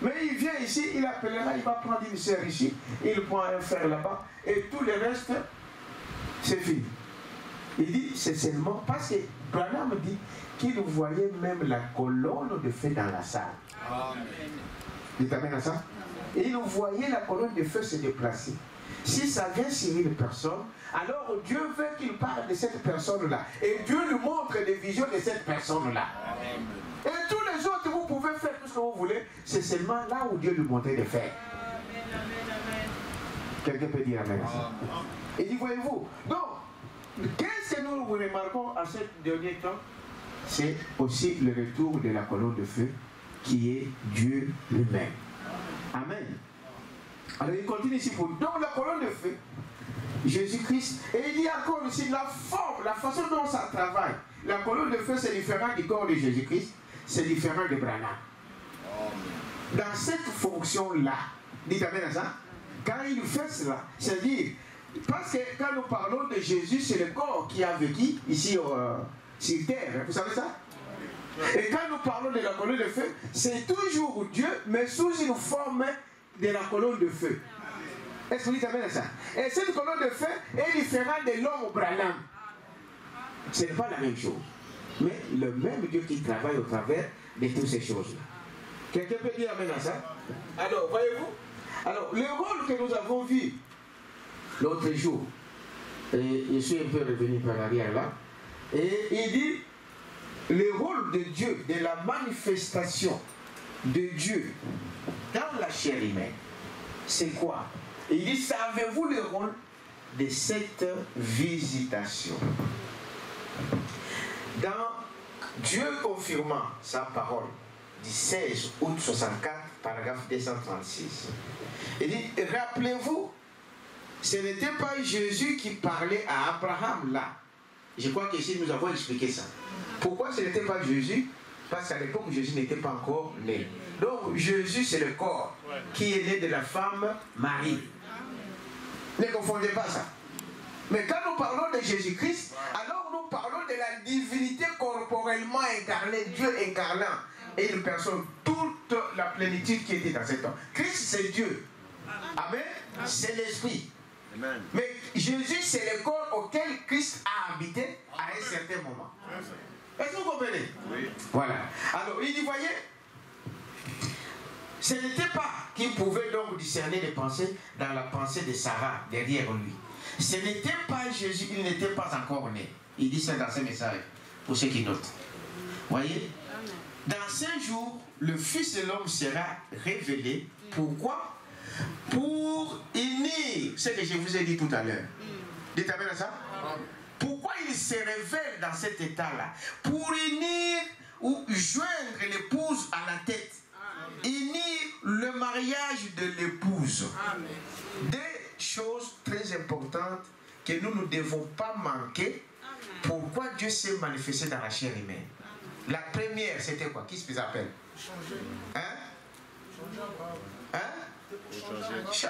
Mais il vient ici, il appellera, il va prendre une sœur ici, il prend un frère là-bas, et tout le reste, c'est fini. Il dit, c'est seulement parce que Branham dit qu'il voyait même la colonne de feu dans la salle. Amen. Il t'amène à ça? Et il voyait la colonne de feu se déplacer. Si ça vient sur une personne, alors Dieu veut qu'il parle de cette personne-là. Et Dieu lui montre des visions de cette personne-là. Et tous les autres, vous pouvez faire tout ce que vous voulez. C'est seulement là où Dieu lui montrait de faire. Quelqu'un peut dire amen. Et dit, voyez-vous. Donc, qu'est-ce que nous remarquons à ce dernier temps? C'est aussi le retour de la colonne de feu qui est Dieu lui-même. Amen. Alors il continue ici pour nous. Donc la colonne de feu, Jésus-Christ, et il dit encore ici la forme, la façon dont ça travaille. La colonne de feu c'est différent du corps de Jésus-Christ, c'est différent de Branham. Dans cette fonction-là, dites amen à ça, quand il fait cela, c'est-à-dire, parce que quand nous parlons de Jésus, c'est le corps qui a vécu ici sur terre, vous savez ça? Et quand nous parlons de la colonne de feu, c'est toujours Dieu, mais sous une forme de la colonne de feu. Est-ce que vous dites ça? Et cette colonne de feu est différente de l'homme au Branham. Ce n'est pas la même chose. Mais le même Dieu qui travaille au travers de toutes ces choses-là. Quelqu'un peut dire amen à ça? Alors, voyez-vous? Alors, le rôle que nous avons vu l'autre jour, et je suis un peu revenu par l'arrière là, et il dit, le rôle de Dieu, de la manifestation de Dieu dans la chair humaine, c'est quoi? Il dit, savez-vous le rôle de cette visitation? Dans Dieu confirmant sa parole du 16 août 64, paragraphe 236, il dit, rappelez-vous, ce n'était pas Jésus qui parlait à Abraham là. Je crois qu'ici nous avons expliqué ça. Pourquoi ce n'était pas Jésus? Parce qu'à l'époque, Jésus n'était pas encore né. Donc Jésus, c'est le corps qui est né de la femme Marie. Ne confondez pas ça. Mais quand nous parlons de Jésus-Christ, alors nous parlons de la divinité corporellement incarnée, Dieu incarnant, et une personne, toute la plénitude qui était dans cet homme. Christ, c'est Dieu. Amen. C'est l'Esprit. Mais Jésus, c'est le corps auquel Christ a habité à un certain moment. Est-ce que vous comprenez? Oui. Voilà. Alors, il dit, voyez, ce n'était pas qu'il pouvait donc discerner les pensées dans la pensée de Sarah derrière lui. Ce n'était pas Jésus, il n'était pas encore né. Il dit ça dans ses messages, pour ceux qui notent. Voyez? Dans 5 jours, le Fils de l'homme sera révélé. Pourquoi? Pour unir ce que je vous ai dit tout à l'heure. Dites amen à ça? Pourquoi il se révèle dans cet état-là? Pour unir ou joindre l'épouse à la tête. Unir le mariage de l'épouse. Des choses très importantes que nous ne devons pas manquer. Pourquoi Dieu s'est manifesté dans la chair humaine? La première, c'était quoi? Qui se appelle? Hein? Hein?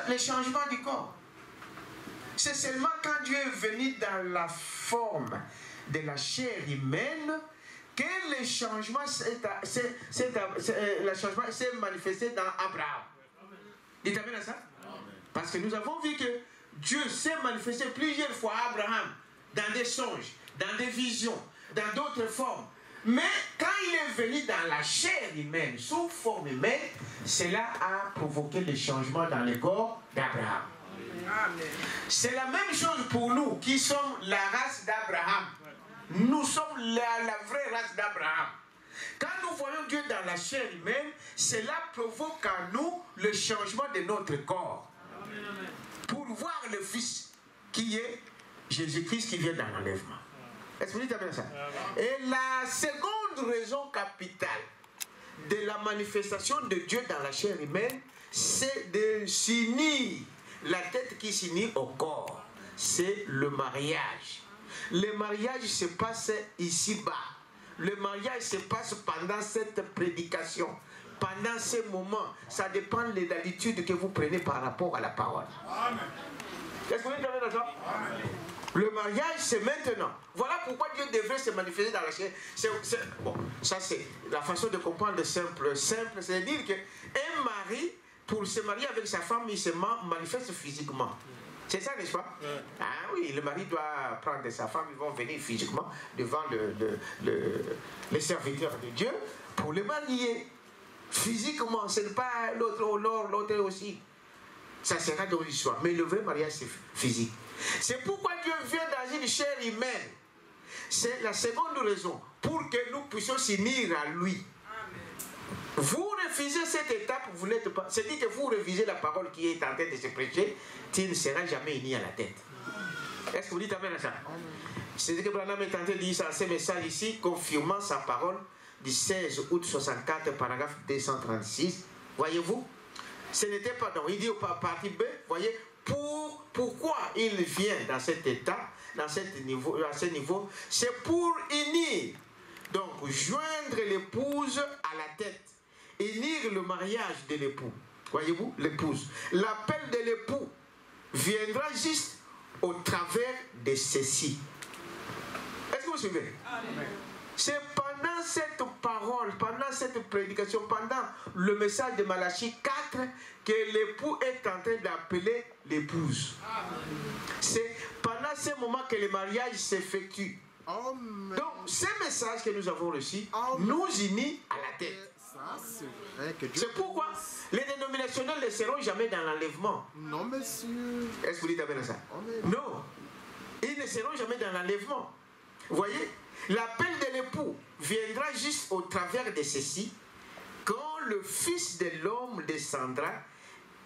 Le changement du corps. C'est seulement quand Dieu est venu dans la forme de la chair humaine que le changement s'est manifesté dans Abraham. Dites amen à ça? Parce que nous avons vu que Dieu s'est manifesté plusieurs fois à Abraham dans des songes, dans des visions, dans d'autres formes. Mais quand il est venu dans la chair humaine, sous forme humaine, cela a provoqué le changement dans le corps d'Abraham. C'est la même chose pour nous qui sommes la race d'Abraham. Nous sommes la vraie race d'Abraham. Quand nous voyons Dieu dans la chair humaine, cela provoque en nous le changement de notre corps. Pour voir le Fils qui est Jésus-Christ qui vient dans l'enlèvement. Est-ce que vous dites bien ça? Et la seconde raison capitale de la manifestation de Dieu dans la chair humaine, c'est de s'unir. La tête qui s'unit au corps, c'est le mariage. Le mariage se passe ici-bas. Le mariage se passe pendant cette prédication. Pendant ces moments, ça dépend de l'attitude que vous prenez par rapport à la parole. Est-ce que vous avez d'accord? Le mariage, c'est maintenant. Voilà pourquoi Dieu devrait se manifester dans la chair. Bon, ça c'est la façon de comprendre simple. Simple, c'est-à-dire qu'un mari, pour se marier avec sa femme, il se manifeste physiquement. C'est ça, n'est-ce pas? Ah oui, le mari doit prendre sa femme, ils vont venir physiquement devant les serviteurs de Dieu pour le marier. Physiquement, ce n'est pas l'autre au nord, l'autre aussi. Ça sera dans l'histoire. Mais le vrai mariage, c'est physique. C'est pourquoi Dieu vient dans une chair humaine. C'est la seconde raison. Pour que nous puissions s'unir à lui. Vous refusez cette étape, vous n'êtes pas. C'est-à-dire que vous refusez la parole qui est en train de se prêcher, tu ne seras jamais uni à la tête. Est-ce que vous dites amen à ça? C'est ce que Branham est en train de dire dans ce message ici, confirmant sa parole du 16 août 64, paragraphe 236. Voyez-vous? Ce n'était pas. Donc, il dit au partie B, voyez, pourquoi il vient dans cet état, dans ce niveau, c'est pour unir. Donc, joindre l'épouse à la tête. Unir le mariage de l'époux. Voyez-vous, l'épouse. L'appel de l'époux viendra juste au travers de ceci. Est-ce que vous suivez? C'est pendant pendant cette parole, pendant cette prédication, pendant le message de Malachie 4, que l'époux est en train d'appeler l'épouse. C'est pendant ce moment que le mariage s'effectue. Donc, ce message que nous avons reçu nous unit à la tête. C'est pourquoi les dénominationnels ne seront jamais dans l'enlèvement. Non, monsieur. Est-ce que vous dites amen à ça? Non. Ils ne seront jamais dans l'enlèvement. Vous voyez, l'appel de l'époux viendra juste au travers de ceci, quand le Fils de l'homme descendra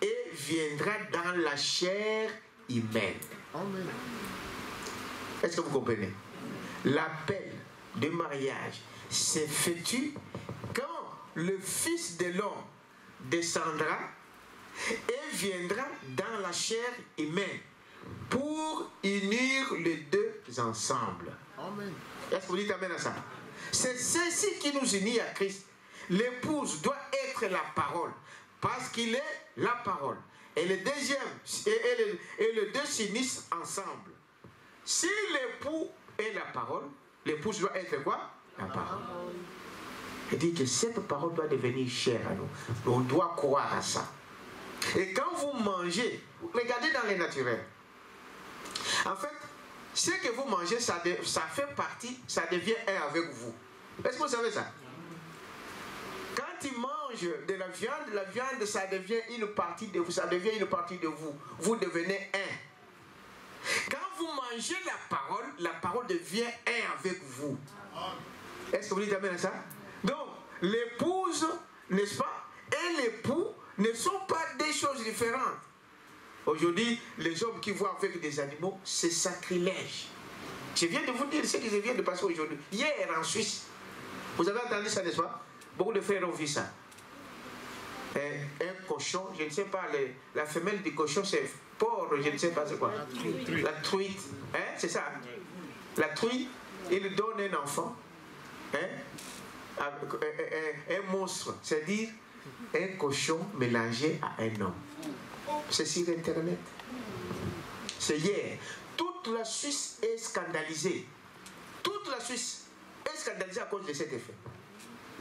et viendra dans la chair humaine. Amen. Est-ce que vous comprenez? L'appel de mariage s'effectue quand le Fils de l'homme descendra et viendra dans la chair humaine pour unir les deux ensemble. Amen. Est-ce que vous dites amen à ça? C'est ceci qui nous unit à Christ. L'épouse doit être la parole parce qu'il est la parole. Et le deuxième et le deux s'unissent ensemble. Si l'époux est la parole, l'épouse doit être quoi? La parole. Il dit que cette parole doit devenir chère à nous. On doit croire à ça. Et quand vous mangez, regardez dans les naturels. En fait, ce que vous mangez, ça fait partie, ça devient un avec vous. Est-ce que vous savez ça? Quand ils mangent de la viande, ça devient une partie de vous, ça devient une partie de vous. Vous devenez un. Quand vous mangez la parole devient un avec vous. Est-ce que vous dites amen à ça? Donc, l'épouse, n'est-ce pas, et l'époux ne sont pas des choses différentes. Aujourd'hui, les hommes qui vont avec des animaux, c'est sacrilège. Je viens de vous dire ce que je viens de passer aujourd'hui. Hier en Suisse, vous avez entendu ça, n'est-ce pas? Beaucoup de frères ont vu ça. Un cochon, je ne sais pas, la femelle du cochon, c'est porc, je ne sais pas c'est quoi. La truite. Hein? C'est ça. La truite, il donne un enfant. Hein? Un monstre, c'est-à-dire un cochon mélangé à un homme. C'est sur Internet. C'est hier. Toute la Suisse est scandalisée. Toute la Suisse est scandalisée à cause de cet effet.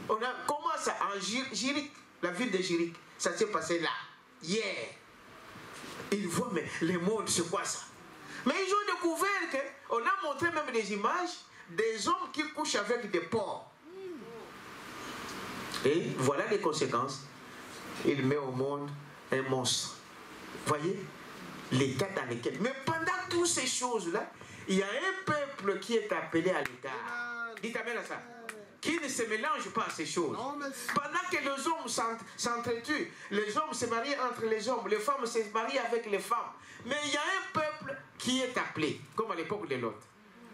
On a commencé en Zurich, la ville de Zurich. Ça s'est passé là, hier. Ils voient, mais le monde, c'est quoi ça? Mais ils ont découvert qu'on a montré même des images des hommes qui couchent avec des porcs. Et voilà les conséquences. Il met au monde un monstre. Voyez l'état dans lequel. Mais pendant toutes ces choses-là, il y a un peuple qui est appelé à l'écart. Dites amen à ça. Qui ne se mélange pas à ces choses. Pendant que les hommes s'entretuent, les hommes se marient entre les hommes, les femmes se marient avec les femmes. Mais il y a un peuple qui est appelé, comme à l'époque de Lot.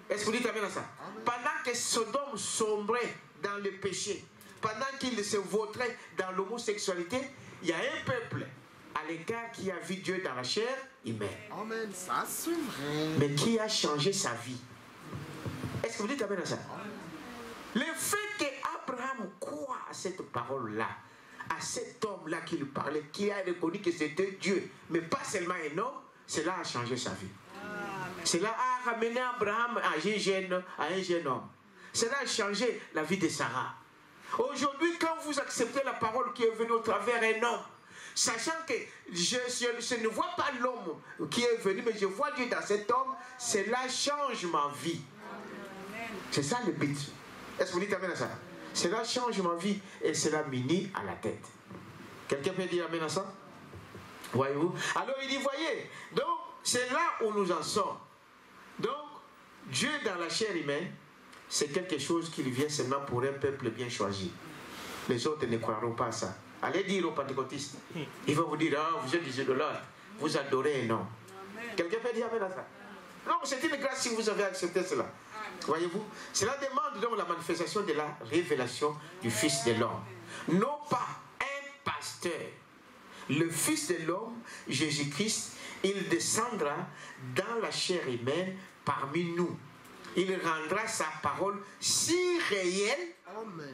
Est-ce que vous dites amen à ça? Pendant que Sodome sombrait dans le péché, pendant qu'il se vautrait dans l'homosexualité, il y a un peuple à l'écart qui a vu Dieu dans la chair humaine. Amen, ça c'est vrai. Mais qui a changé sa vie. Est-ce que vous dites amen à ça? Le fait qu'Abraham croit à cette parole-là, à cet homme-là qui lui parlait, qui a reconnu que c'était Dieu, mais pas seulement un homme, cela a changé sa vie. Cela a ramené Abraham à un jeune homme. Cela a changé la vie de Sarah. Aujourd'hui, quand vous acceptez la parole qui est venue au travers d'un homme, sachant que je ne vois pas l'homme qui est venu, mais je vois Dieu dans cet homme, cela change ma vie. C'est ça le but. Est-ce que vous dites amen à ça? Cela change ma vie et cela m'unit à la tête. Quelqu'un peut dire amen à ça? Voyez-vous? Alors il dit, voyez, donc c'est là où nous en sommes. Donc, Dieu dans la chair humaine, c'est quelque chose qui vient seulement pour un peuple bien choisi. Les autres ne croiront pas à ça. Allez dire aux pentecôtistes. Ils vont vous dire, ah, vous êtes des idolâtres, vous adorez un homme. Quelqu'un peut dire amen à ça? Non, c'est une grâce si vous avez accepté cela. Voyez-vous? Cela demande donc la manifestation de la révélation du Fils de l'homme. Non pas un pasteur. Le Fils de l'homme, Jésus-Christ, il descendra dans la chair humaine parmi nous. Il rendra sa parole si réelle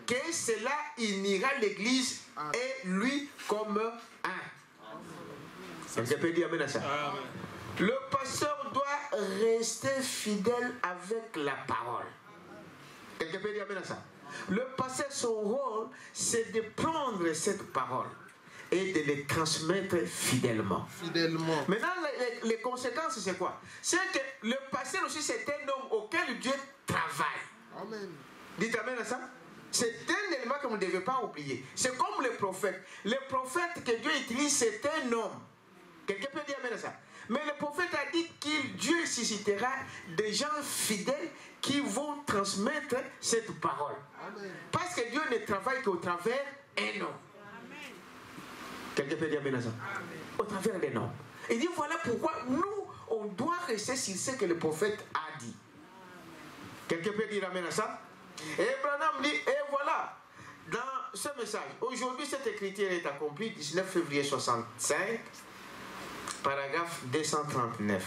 que cela unira l'Église et lui comme un. Quelqu'un peut dire amen à ça? Amen. Le pasteur doit rester fidèle avec la parole. Quelqu'un peut dire amen à ça? Le pasteur, son rôle, c'est de prendre cette parole et de les transmettre fidèlement. Maintenant, les conséquences, c'est quoi? C'est que le pasteur aussi, c'est un homme auquel Dieu travaille. Amen. Dites amen à ça. C'est un élément que vous ne devez pas oublier. C'est comme le prophète. Le prophète que Dieu utilise, c'est un homme. Quelqu'un peut dire amen à ça. Mais le prophète a dit que Dieu suscitera des gens fidèles qui vont transmettre cette parole. Amen. Parce que Dieu ne travaille qu'au travers d'un homme. Quelqu'un peut dire amen à ça. Au travers d'un homme. Il dit voilà pourquoi nous, on doit rester sur ce que le prophète a dit. Quelqu'un peut dire amen à ça. Et Branham dit, et voilà, dans ce message, aujourd'hui cette écriture est accomplie, 19 février 65, paragraphe 239.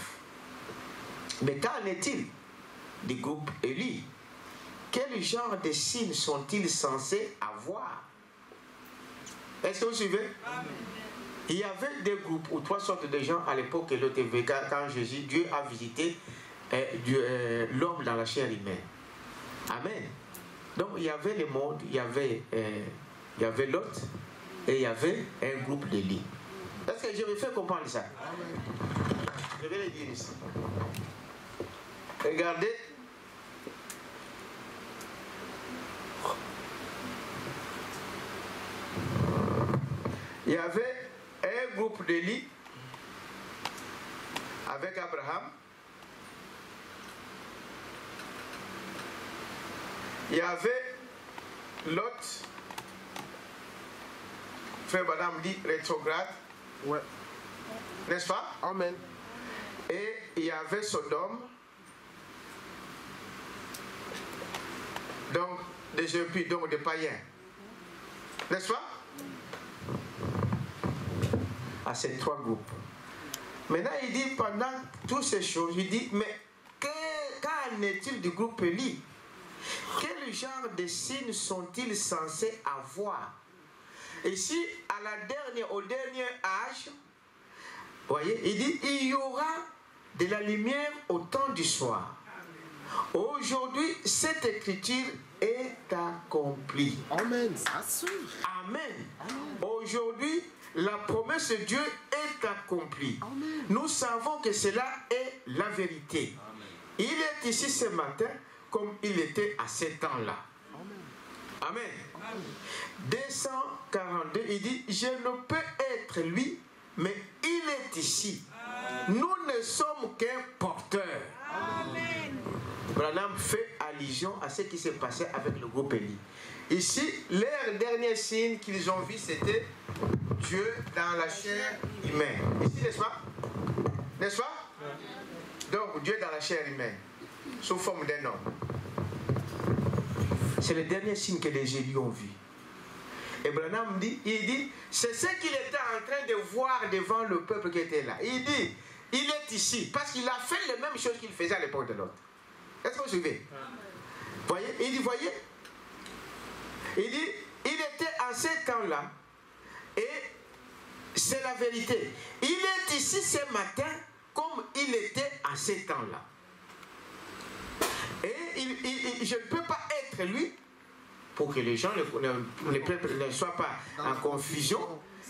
Mais qu'en est-il du groupe Élie? Quel genre de signes sont-ils censés avoir? Est-ce que vous suivez? Amen. Il y avait deux groupes ou trois sortes de gens à l'époque de l'OTV, quand Jésus, Dieu a visité l'homme dans la chair humaine. Amen. Donc il y avait le monde, il y avait l'autre et il y avait un groupe d'Élie. Est-ce que je me fais comprendre ça? Amen. Je vais le dire ici. Regardez. Il y avait un groupe d'Élie avec Abraham. Il y avait Lot, frère Madame dit rétrograde. Ouais. N'est-ce pas? Amen. Et il y avait Sodome. Donc des impies, donc des païens. N'est-ce pas? À ces trois groupes. Maintenant il dit pendant toutes ces choses, il dit mais qu'en est-il du groupe Élie? Quel genre de signes sont-ils censés avoir? Ici, au dernier âge, voyez, il dit il y aura de la lumière au temps du soir. Aujourd'hui, cette écriture est accomplie. Amen. Ça suffit. Amen. Aujourd'hui, la promesse de Dieu est accomplie. Amen. Nous savons que cela est la vérité. Amen. Il est ici ce matin comme il était à ce temps-là. Amen. Amen. 242, il dit, je ne peux être lui, mais il est ici. Amen. Nous ne sommes qu'un porteur. Amen. Branham fait allusion à ce qui s'est passé avec le groupe Élie. Ici, leur dernier signe qu'ils ont vu, c'était Dieu dans la chair humaine. Ici, n'est-ce pas? N'est-ce pas? Donc, Dieu dans la chair humaine, sous forme d'un homme. C'est le dernier signe que les Élus ont vu. Et Branham dit, c'est ce qu'il était en train de voir devant le peuple qui était là. Il dit, il est ici, parce qu'il a fait les mêmes choses qu'il faisait à l'époque de l'autre. Est-ce que vous suivez? Voyez? Il dit, voyez? Il dit, il était en ce temps-là, et c'est la vérité. Il est ici ce matin, comme il était en ce temps-là. Et je ne peux pas être lui, pour que les gens ne soient pas en confusion.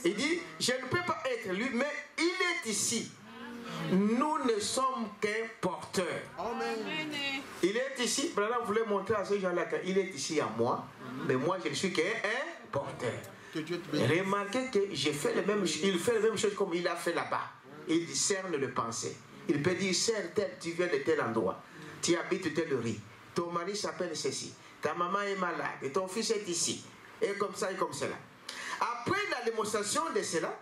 Il dit, je ne peux pas être lui, mais il est ici. Nous ne sommes qu'un porteur. Amen. Il est ici. Branham voulait montrer à ces gens-là qu'il est ici à moi, mais moi je ne suis qu'un porteur. Remarquez que il fait les mêmes choses comme il a fait là-bas. Il discerne le pensée. Il peut dire, tu viens de tel endroit, tu habites tel riz, ton mari s'appelle ceci, ta maman est malade, et ton fils est ici, et comme ça et comme cela. Après la démonstration de cela,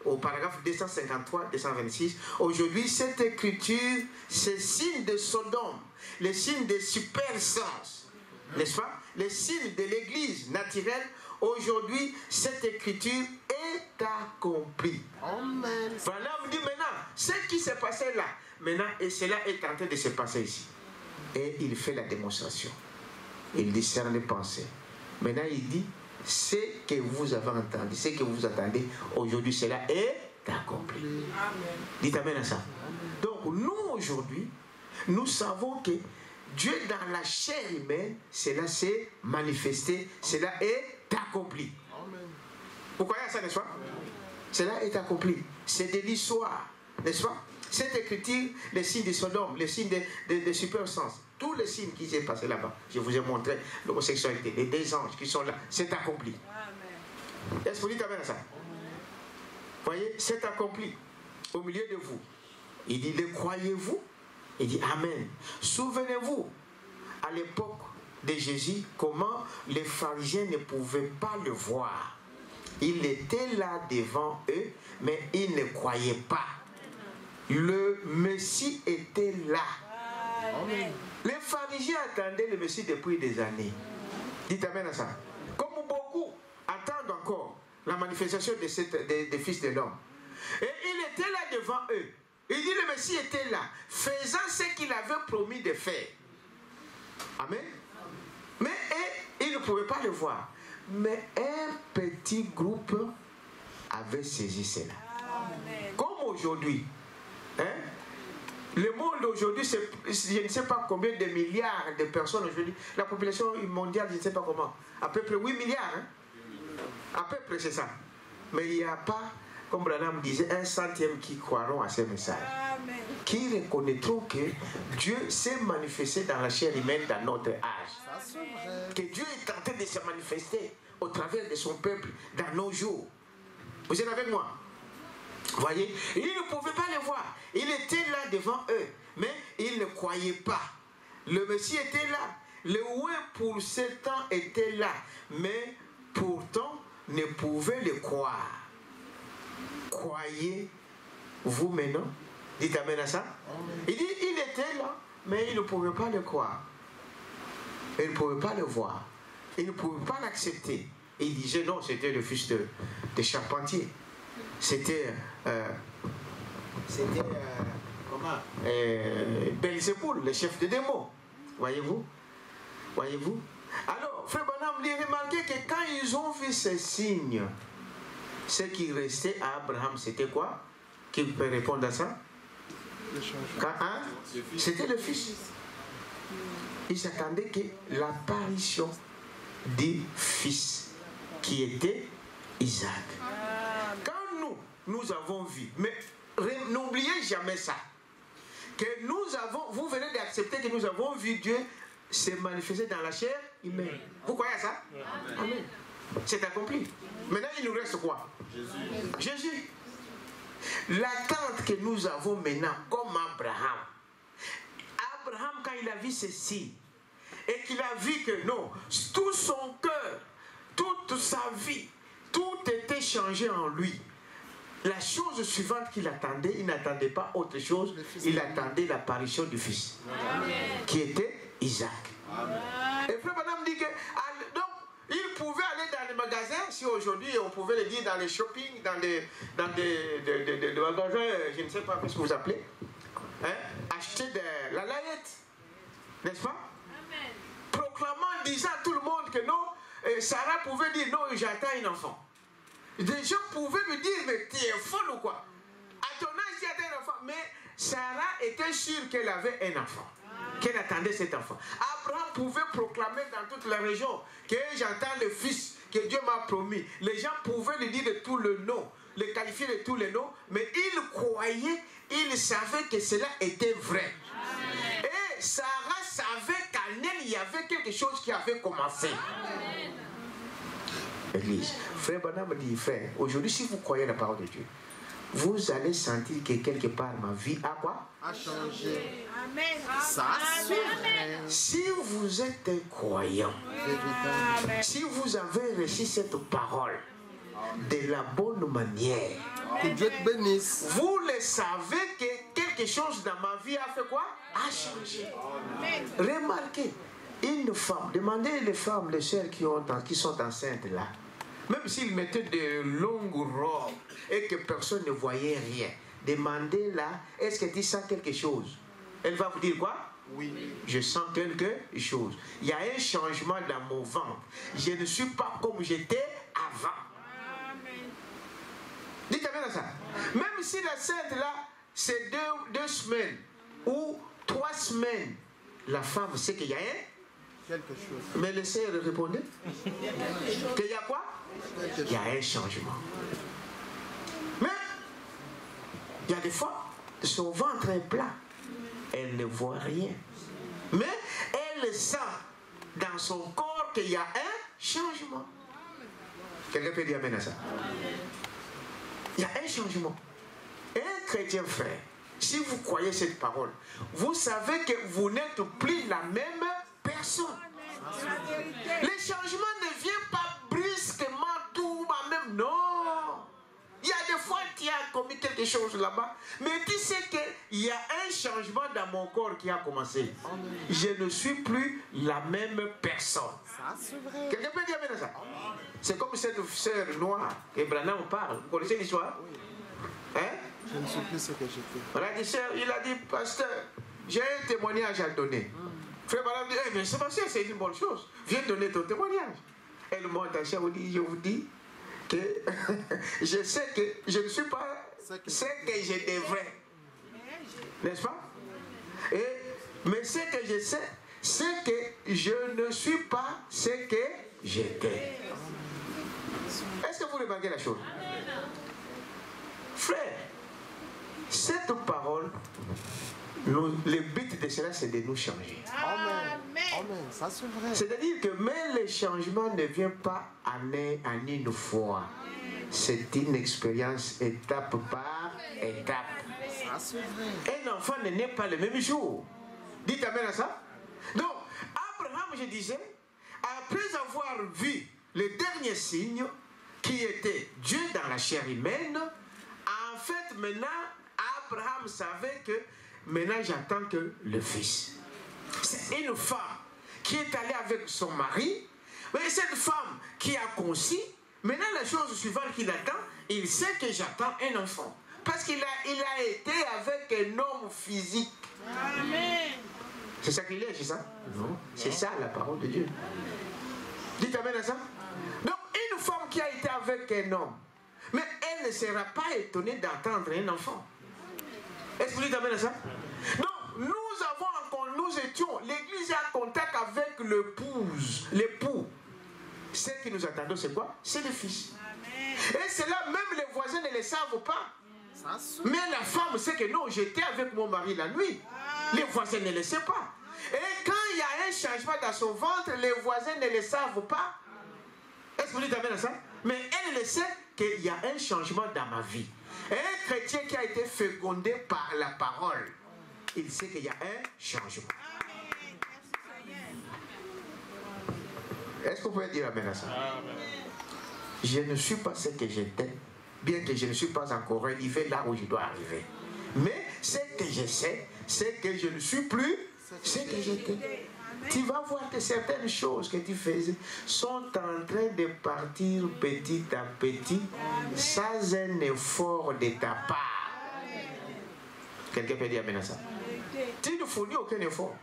au paragraphe 253-226, aujourd'hui, cette écriture, c'est signe de Sodome, les signes de super-sens, n'est-ce pas? Les signes de l'église naturelle. Aujourd'hui, cette écriture est accomplie. Amen. Voilà, on dit maintenant, ce qui s'est passé là, maintenant, et cela est en train de se passer ici. Et il fait la démonstration. Il discerne les pensées. Maintenant, il dit, ce que vous avez entendu, ce que vous attendez, aujourd'hui, cela est accompli. Amen. Dites amen à ça. Amen. Donc, nous, aujourd'hui, nous savons que Dieu dans la chair humaine, cela s'est manifesté, cela est accompli. Amen. Vous croyez à ça, n'est-ce pas? Cela est accompli. C'est de l'histoire, n'est-ce pas? Cette écriture, les signes de Sodome, les signes de supersens, tous les signes qui s'est passé là-bas, je vous ai montré l'homosexualité, les deux anges qui sont là, c'est accompli. Est-ce que vous dites amen à ça? Vous voyez, c'est accompli au milieu de vous. Il dit, le croyez-vous? Il dit, amen. Souvenez-vous, à l'époque de Jésus, comment les pharisiens ne pouvaient pas le voir. Il était là devant eux, mais ils ne croyaient pas. Le Messie était là. Amen. Les pharisiens attendaient le Messie depuis des années. Dites amen à ça. Comme beaucoup attendent encore la manifestation des fils de l'homme. Et il était là devant eux. Il dit le Messie était là, faisant ce qu'il avait promis de faire. Amen. Mais ils ne pouvaient pas le voir. Mais un petit groupe avait saisi cela. Amen. Comme aujourd'hui. Hein? Le monde aujourd'hui, je ne sais pas combien de milliards de personnes aujourd'hui. La population mondiale, je ne sais pas comment. À peu près 8 milliards. Hein? À peu près, c'est ça. Mais il n'y a pas, comme Branham disait, 1/100 qui croiront à ce message. Amen. Qui reconnaîtront que Dieu s'est manifesté dans la chair humaine dans notre âge. Que Dieu est en train de se manifester au travers de son peuple dans nos jours. Vous êtes avec moi? Voyez, ils ne pouvaient pas le voir. Il était là devant eux, mais ils ne croyaient pas. Le Messie était là. Le oui pour 7 ans était là, mais pourtant ne pouvaient le croire. Croyez-vous maintenant? Dites amen à ça. Il dit, il était là, mais ils ne pouvaient pas le croire. Ils ne pouvaient pas le voir. Ils ne pouvaient pas l'accepter. Il disait non, c'était le fils de charpentier. C'était comment Belzéboul, le chef des démons. Voyez-vous? Voyez-vous? Alors, Frère Branham dit, remarquez que quand ils ont vu ces signes, ce qui restait à Abraham, c'était quoi? Qui peut répondre à ça? Hein? C'était le fils. Ils s'attendaient que l'apparition du fils qui était Isaac. Quand nous avons vu, mais n'oubliez jamais ça, que nous avons, vous venez d'accepter que nous avons vu Dieu se manifester dans la chair humaine. Vous croyez à ça? Amen. C'est accompli. Maintenant, il nous reste quoi? Jésus. L'attente que nous avons maintenant, comme Abraham. Abraham, quand il a vu ceci, et qu'il a vu que non, tout son cœur, toute sa vie, tout était changé en lui. La chose suivante qu'il attendait, il n'attendait pas autre chose, il attendait l'apparition du Fils, qui était Isaac. Amen. Et Frère Madame dit que donc, il pouvait aller dans les magasins, si aujourd'hui on pouvait le dire dans les shopping, dans des magasins, je ne sais pas ce que vous appelez, hein, acheter de la layette, n'est-ce pas? Amen. Proclamant, disant à tout le monde que non, Sarah pouvait dire non, j'attends un enfant. Des gens pouvaient me dire, mais tu es folle ou quoi? À ton âge, tu as un enfant. Mais Sarah était sûre qu'elle avait un enfant, qu'elle attendait cet enfant. Abraham pouvait proclamer dans toute la région que j'entends le fils que Dieu m'a promis. Les gens pouvaient lui dire de tout le nom, le qualifier de tous les noms, mais il croyait, il savait que cela était vrai. Amen. Et Sarah savait qu'en elle, il y avait quelque chose qui avait commencé. Amen. Église. Frère Branham dit, frère, aujourd'hui, si vous croyez la parole de Dieu, vous allez sentir que quelque part ma vie a quoi? A changé. Amen. Ça, c'est vrai. Si vous êtes un croyant, si vous avez reçu cette parole de la bonne manière, que Dieu te bénisse. Vous le savez que quelque chose dans ma vie a fait quoi? A changé. Amen. Remarquez, une femme, demandez les femmes, les sœurs qui sont enceintes là, même s'ils mettaient de longues robes et que personne ne voyait rien, demandez-la, est-ce que tu sens quelque chose? Elle va vous dire quoi? Oui. Je sens quelque chose. Il y a un changement dans mon ventre. Je ne suis pas comme j'étais avant. Amen. Dites amen à ça. Même si la sainte là, c'est deux semaines ou 3 semaines la femme sait qu'il y a quelque chose. Mais le Seigneur répondait qu'il y a quoi? Il y a un changement. Mais il y a des fois, son ventre est plat. Elle ne voit rien. Mais elle sent dans son corps qu'il y a un changement. Quelqu'un peut dire amen à ça? Il y a un changement. Un chrétien frère, si vous croyez cette parole, vous savez que vous n'êtes plus la même personne. Le changement ne vient pas brusquement, tout même. Non. Il y a des fois tu as commis quelque chose là-bas, mais tu sais qu'il y a un changement dans mon corps qui a commencé. Je ne suis plus la même personne. Ça, c'est vrai. Quelqu'un peut dire amen à ça? C'est comme cette sœur noire que Branham parle. Vous connaissez l'histoire? Hein? Je ne sais plus ce que j'étais. On a dit, sœur, il a dit, pasteur, j'ai un témoignage à donner. Frère Branham dit, mais c'est parce que c'est une bonne chose. Viens donner ton témoignage. Elle monte à chère, je vous dis que je sais que je ne suis pas ce que je devrais. N'est-ce pas? Mais ce que je sais, c'est que je ne suis pas ce que j'étais. Est-ce que vous remarquez la chose? Frère, cette parole, le but de cela, c'est de nous changer. Amen. Amen. Ça, c'est vrai. C'est-à-dire que même le changement ne vient pas en une fois. C'est une expérience étape par étape. Ça, c'est vrai. Un enfant ne naît pas le même jour. Dites amen à ça. Donc, Abraham, je disais, après avoir vu le dernier signe qui était Dieu dans la chair humaine, en fait, maintenant, Abraham savait que maintenant j'attends que le fils. C'est une femme qui est allée avec son mari, mais cette femme qui a conçu, maintenant la chose suivante qu'il attend, il sait que j'attends un enfant. Parce qu'il a été avec un homme physique. Amen. C'est sacrilège, c'est ça? Non. C'est ça la parole de Dieu. Dites amen à ça. Donc une femme qui a été avec un homme, mais elle ne sera pas étonnée d'attendre un enfant. Est-ce que vous dites amen à ça? Donc nous étions, l'église est en contact avec l'époux. Ce que nous attendons, c'est quoi? C'est le fils. Amen. Et cela, même les voisins ne le savent pas. Mais la femme sait que non, j'étais avec mon mari la nuit. Les voisins ne le savent pas. Et quand il y a un changement dans son ventre, les voisins ne le savent pas. Est-ce que vous dites amen à ça? Mais elle le sait qu'il y a un changement dans ma vie. Et un chrétien qui a été fécondé par la parole, il sait qu'il y a un changement. Est-ce que vous pouvez dire amen à ça? Je ne suis pas ce que j'étais, bien que je ne suis pas encore arrivé là où je dois arriver. Mais ce que je sais, c'est que je ne suis plus ce que j'étais. Tu vas voir que certaines choses que tu faisais sont en train de partir petit à petit, sans un effort de ta part. Quelqu'un peut dire amen à ça? Tu ne fournis aucun effort.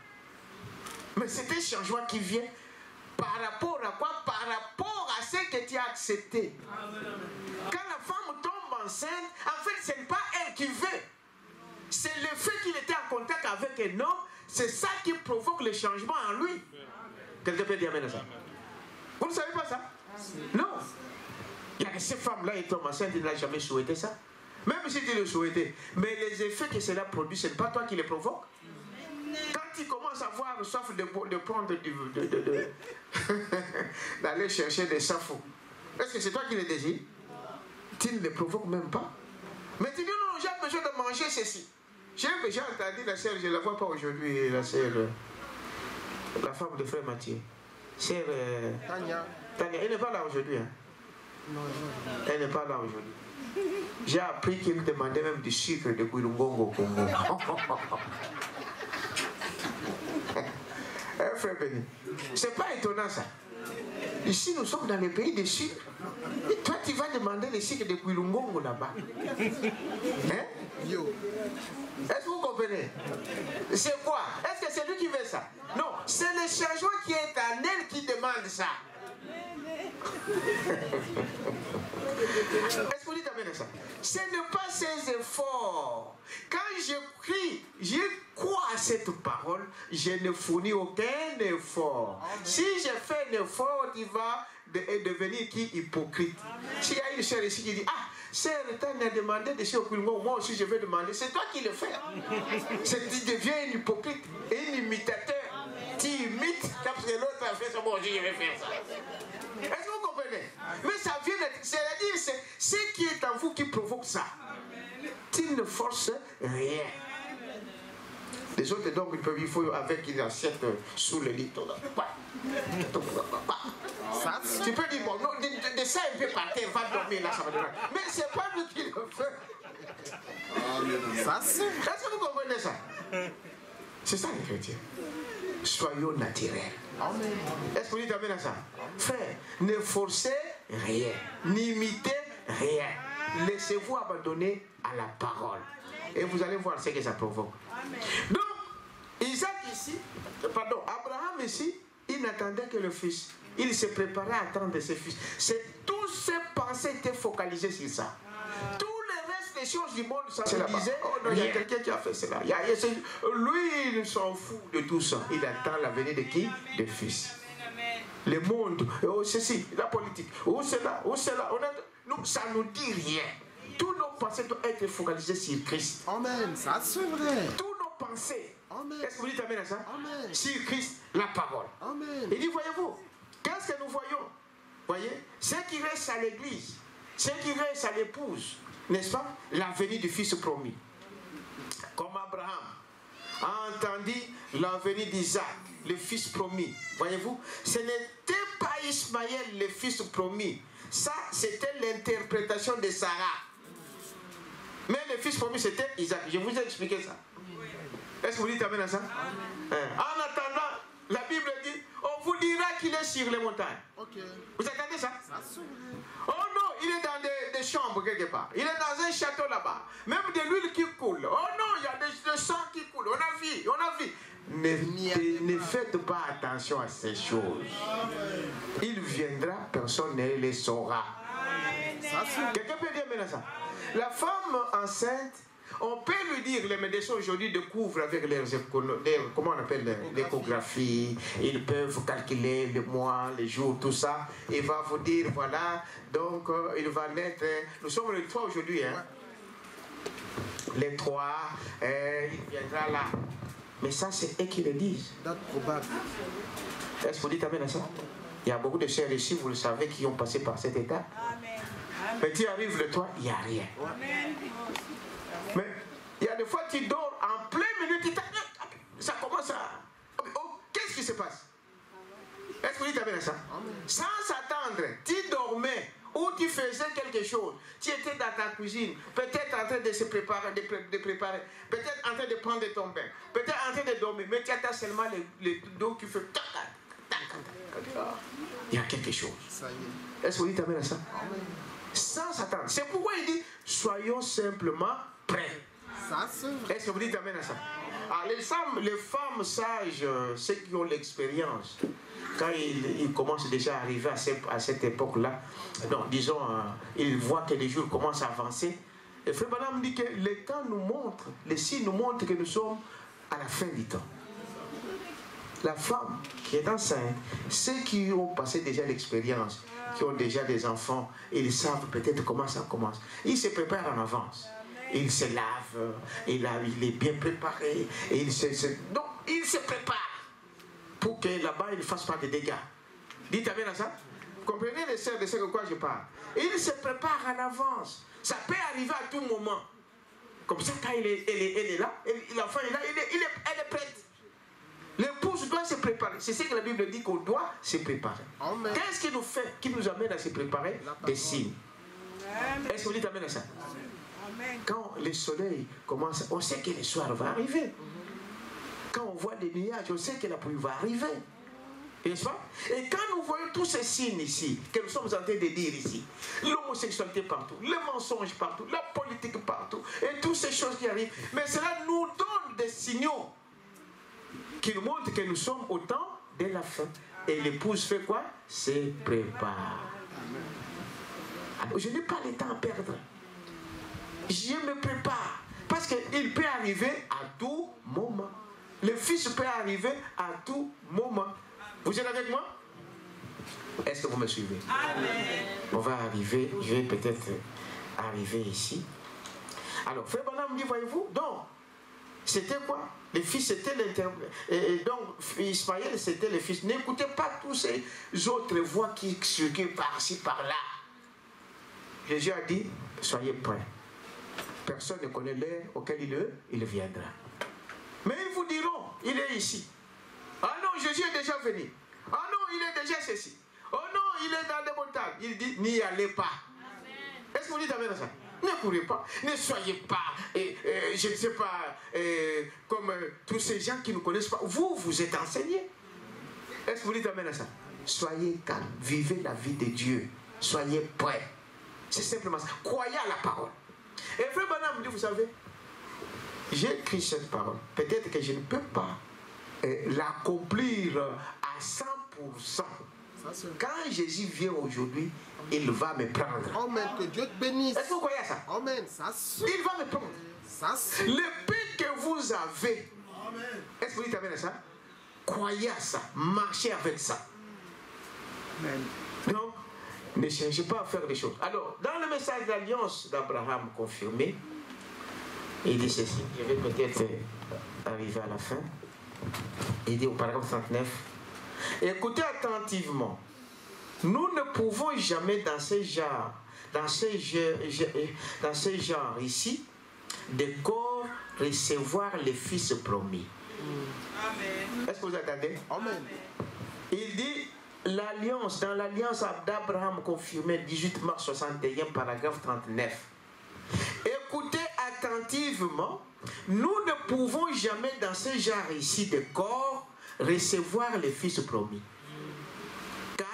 Mais c'est un changement qui vient par rapport à quoi? Par rapport à ce que tu as accepté. Quand la femme tombe enceinte, en fait, ce n'est pas elle qui veut. C'est le fait qu'il était en contact avec un homme, c'est ça qui provoque le changement en lui. Quelqu'un peut dire amen à ça? Vous ne savez pas ça? Non. Il y a que ces femmes-là, ils tombent enceintes, ils n'ont jamais souhaité ça. Même si tu le souhaitais. Mais les effets que cela produit, ce n'est pas toi qui les provoque. Quand tu commences à avoir soif de prendre d'aller chercher des safos, est-ce que c'est toi qui les désires? Tu ne les provoques même pas. Mais tu dis non, j'ai besoin de manger ceci. J'ai entendu la sœur, je ne la vois pas aujourd'hui, la sœur, la femme de frère Mathieu. Sœur Tania, elle n'est pas là aujourd'hui. Hein? Non, elle n'est pas là aujourd'hui. J'ai appris qu'il me demandait même du sucre de Kouilungongo au Congo. Frère Béni, c'est pas étonnant ça. Ici, nous sommes dans le pays des sucres. Toi, tu vas demander le sucre de Kouilungongo là-bas. Hein? Est-ce que vous comprenez? C'est quoi? Est-ce que c'est lui qui veut ça? Non, c'est le changement qui est en elle qui demande ça. Est-ce que vous dites amen à ça? Ce n'est pas ses efforts Quand je prie, je crois à cette parole, je ne fournis aucun effort. Si je fais un effort, tu vas devenir qui? Hypocrite. S'il y a une sœur ici qui dit, ah, sœur, tu as demandé de ce occultement, moi aussi je vais demander, c'est toi qui le fais. Tu deviens un hypocrite, un imitateur. Tu imites, parce que l'autre a fait ça, moi aussi je vais faire ça. Est-ce que vous comprenez? Mais ça vient d'être, c'est-à-dire, c'est ce qui est en vous qui provoque ça. Tu ne forces rien. Les autres, donc, il faut avec une assiette sous le lit. Ça, tu peux dire, bon, non, de ça, il peut partir, va dormir là, ça va dormir. Mais c'est pas lui qui le fait. Ça, c'est... Est-ce que vous comprenez ça? C'est ça les chrétiens. Soyons naturels. Est-ce que vous dites amen à ça? Frère, ne forcez rien, n'imitez rien. Laissez-vous abandonner à la parole. Et vous allez voir ce que ça provoque. Donc, Isaac ici, Abraham ici, il n'attendait que le fils. Il se préparait à attendre ses fils. Tous ses pensées étaient focalisées sur ça. Tout le reste des choses du monde, ça se disait, oh non, il y a quelqu'un qui a fait cela. Lui, il s'en fout de tout ça. Il attend la venue de qui? De fils. Le monde, oh ceci, la politique, oh cela, oh cela. Nous, ça ne nous dit rien. Tous nos pensées doivent être focalisées sur Christ. Amen, ça c'est vrai. Tous nos pensées. Amen. Est-ce que vous dites amen à ça? Amen. Sur Christ, la parole. Amen. Il dit, voyez-vous, qu'est-ce que nous voyons? Voyez, ce qui reste à l'église, ce qui reste à l'épouse, n'est-ce pas? La venue du fils promis. Comme Abraham a entendu la venue d'Isaac, le fils promis. Voyez-vous, ce n'était pas Ismaël, le fils promis. Ça, c'était l'interprétation de Sarah. Mais le fils promis, c'était Isaac. Je vous ai expliqué ça. Est-ce que vous dites amen à ça? En attendant, la Bible dit, on vous dira qu'il est sur les montagnes. Okay. Vous entendez ça? Oh non, il est dans des chambres quelque part. Il est dans un château là-bas. Même de l'huile qui coule. Oh non, il y a des sang qui coule. On a vu. Ne faites pas attention à ces choses. Il viendra, personne ne les saura. Quelqu'un peut dire maintenant ça? La femme enceinte, on peut lui dire, les médecins aujourd'hui découvrent avec comment on appelle l'échographie, ils peuvent calculer le mois, les jours, tout ça. Il va vous dire, voilà, donc il va naître, nous sommes le 3 aujourd'hui, hein. Les 3, il viendra là. Mais ça, c'est eux qui le disent. Date probable. Est-ce que vous dites amen à ça? Il y a beaucoup de sœurs ici, vous le savez, qui ont passé par cet état. Mais tu arrives le 3, il n'y a rien. Mais il y a des fois, tu dors en pleine minute, ça commence à... Oh, qu'est-ce qui se passe? Est-ce que vous dites amen à ça? Sans s'attendre, tu dormais ou tu faisais quelque chose. Tu étais dans ta cuisine, peut-être en train de se préparer, de préparer, peut-être en train de prendre ton bain, peut-être en train de dormir, mais tu attends seulement le dos qui fait... Il y a quelque chose. Est-ce que vous dites amen à ça? Sans s'attendre. C'est pourquoi il dit, soyons simplement prêts. Est-ce que vous dites amen à ça? Alors, les femmes sages, ceux qui ont l'expérience, quand ils commencent déjà à arriver à cette époque-là, non, disons, ils voient que les jours commencent à avancer. Et Frère Branham dit que le temps nous montre, les signes nous montrent que nous sommes à la fin du temps. La femme qui est enceinte, ceux qui ont passé déjà l'expérience, qui ont déjà des enfants, ils savent peut-être comment ça commence. Ils se préparent en avance. Il se lave, il est bien préparé, et donc il se prépare pour que là-bas il ne fasse pas de dégâts. Dites amen à ça? Vous comprenez les sœurs de ce de quoi je parle? Il se prépare en avance. Ça peut arriver à tout moment. Comme ça, quand elle est là, l'enfant est là, elle est prête. L'épouse doit se préparer. C'est ce que la Bible dit qu'on doit se préparer. Qu'est-ce qui nous fait, qui nous amène à se préparer? Des signes. Est-ce que vous dites amen à ça? Quand le soleil commence, on sait que le soir va arriver. Quand on voit des nuages, on sait que la pluie va arriver. N'est-ce pas? Et quand nous voyons tous ces signes ici, que nous sommes en train de dire ici, l'homosexualité partout, le mensonge partout, la politique partout, et toutes ces choses qui arrivent, mais cela nous donne des signaux qui nous montrent que nous sommes au temps de la fin. Et l'épouse fait quoi? Se prépare. Alors, je n'ai pas le temps à perdre. Je me prépare. Parce qu'il peut arriver à tout moment. Le Fils peut arriver à tout moment. Vous êtes avec moi? Est-ce que vous me suivez? Amen. On va arriver, je vais peut-être arriver ici. Alors, Frère Branham dit, voyez-vous, donc, c'était quoi? Le fils, c'était l'interprète. Et donc, Ismaël, c'était le fils. N'écoutez pas tous ces autres voix qui circulent par-ci, par-là. Jésus a dit, soyez prêts. Personne ne connaît l'heure auquel il viendra. Mais ils vous diront, il est ici. Ah non, Jésus est déjà venu. Ah non, il est déjà ceci. Oh non, il est dans les montagnes. Il dit, n'y allez pas. Est-ce que vous dites amen à ça? Ne courez pas, ne soyez pas, je ne sais pas, comme tous ces gens qui ne connaissent pas. Vous êtes enseignés. Est-ce que vous dites amen à ça? Soyez calme, vivez la vie de Dieu. Soyez prêts. C'est simplement ça. Croyez à la parole. Et Frère Branham me dit, vous savez, j'ai écrit cette parole. Peut-être que je ne peux pas l'accomplir à 100%. Quand Jésus vient aujourd'hui, il va me prendre. Amen, que Dieu te bénisse. Est-ce que vous croyez à ça? Amen, ça suit. Il va me prendre. Ça suit. Le paix que vous avez, est-ce que vous dites amen à ça? Croyez à ça, marchez avec ça. Amen. Non, ne cherchez pas à faire des choses. Alors, dans le message d'alliance d'Abraham confirmé, il dit ceci, je vais peut-être arriver à la fin. Il dit au paragraphe 39, écoutez attentivement, nous ne pouvons jamais dans ce genre ici, de corps recevoir le Fils promis. Amen. Est-ce que vous attendez? Amen. Il dit, l'alliance, dans l'alliance d'Abraham confirmée 18 mars 61, paragraphe 39. Écoutez attentivement, nous ne pouvons jamais dans ce genre ici de corps recevoir le Fils promis. Car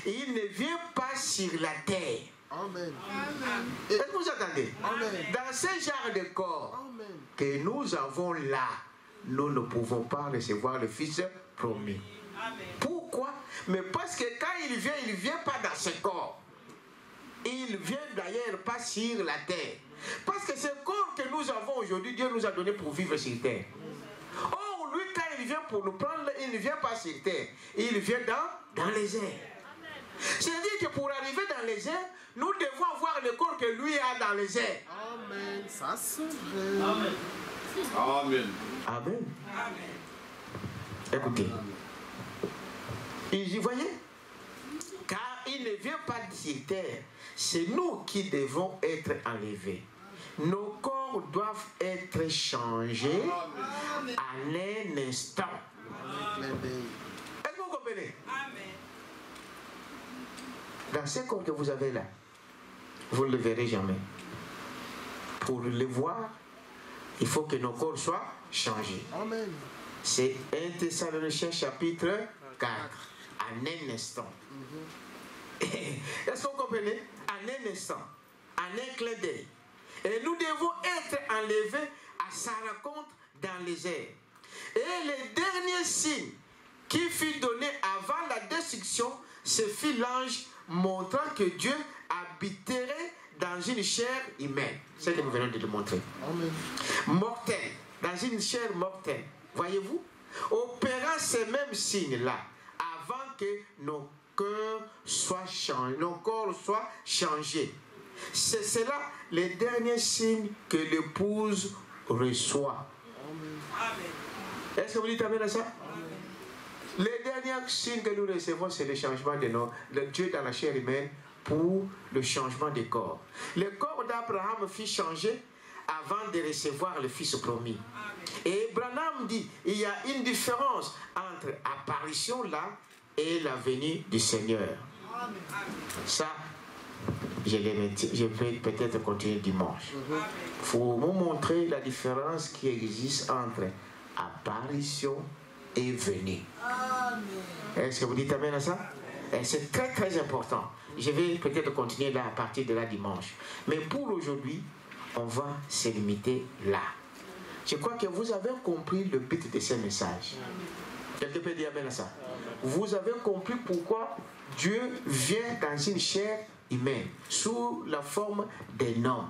il ne vient pas sur la terre. Amen. Est-ce que vous attendez? Amen. Dans ce genre de corps Amen. que nous avons là, nous ne pouvons pas recevoir le Fils promis. Amen. Pourquoi? Mais parce que quand il ne vient pas dans ce corps. Il vient d'ailleurs pas sur la terre. Parce que ce corps que nous avons aujourd'hui, Dieu nous a donné pour vivre sur terre. Or, lui, quand il vient pour nous prendre, il ne vient pas sur terre. Il vient dans les airs. C'est-à-dire que pour arriver dans les airs, nous devons avoir le corps que lui a dans les airs. Amen. Ça c'est vrai. Amen. Amen. Amen. Écoutez. Et vous voyez? Car il ne vient pas sur terre. C'est nous qui devons être enlevés. Nos corps doivent être changés en un instant. Est-ce que vous comprenez? Dans ce corps que vous avez là, vous ne le verrez jamais. Pour le voir, il faut que nos corps soient changés. Amen. C'est 1 Thessaloniciens chapitre 4. En un instant. Est-ce que vous comprenez? En un instant, en un clin d'œil. Et nous devons être enlevés à sa rencontre dans les airs. Et le dernier signe qui fut donné avant la destruction, ce fut l'ange montrant que Dieu habiterait dans une chair humaine. C'est ce que nous venons de le montrer. Amen. Mortelle, dans une chair mortelle. Voyez-vous? Opérant ces mêmes signes-là, avant que nos cœurs soient changés, nos corps soient changés. C'est cela le dernier signe que l'épouse reçoit. Amen. Est-ce que vous dites amen à ça? Amen. Le dernier signe que nous recevons, c'est le changement de Dieu dans la chair humaine pour le changement des corps. Le corps d'Abraham fut changé avant de recevoir le Fils promis. Et Branham dit, il y a une différence entre apparition là et la venue du Seigneur. Ça, je vais peut-être continuer dimanche. Pour vous montrer la différence qui existe entre apparition et venue. Est-ce que vous dites amen à ça? C'est très très important. Je vais peut-être continuer là à partir de là dimanche. Mais pour aujourd'hui, on va se limiter là. Je crois que vous avez compris le but de ce message. Quelqu'un peut dire amen à ça? Vous avez compris pourquoi Dieu vient dans une chair humaine, sous la forme d'un homme.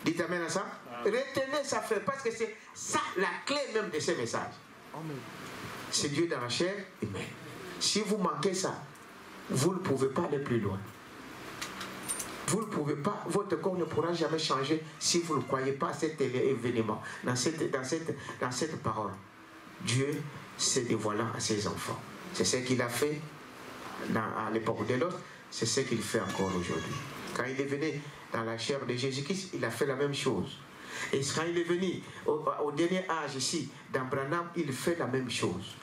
Dites amen à ça. Retenez ça, frère, parce que c'est ça la clé même de ce message. C'est Dieu dans la chair humaine. Si vous manquez ça, vous ne pouvez pas aller plus loin. Vous ne pouvez pas, votre corps ne pourra jamais changer si vous ne croyez pas à cet événement, dans cette parole. Dieu se dévoilant à ses enfants. C'est ce qu'il a fait à l'époque de l'autre, c'est ce qu'il fait encore aujourd'hui. Quand il est venu dans la chair de Jésus-Christ, il a fait la même chose. Et quand il est venu au dernier âge ici, dans Branham, il fait la même chose.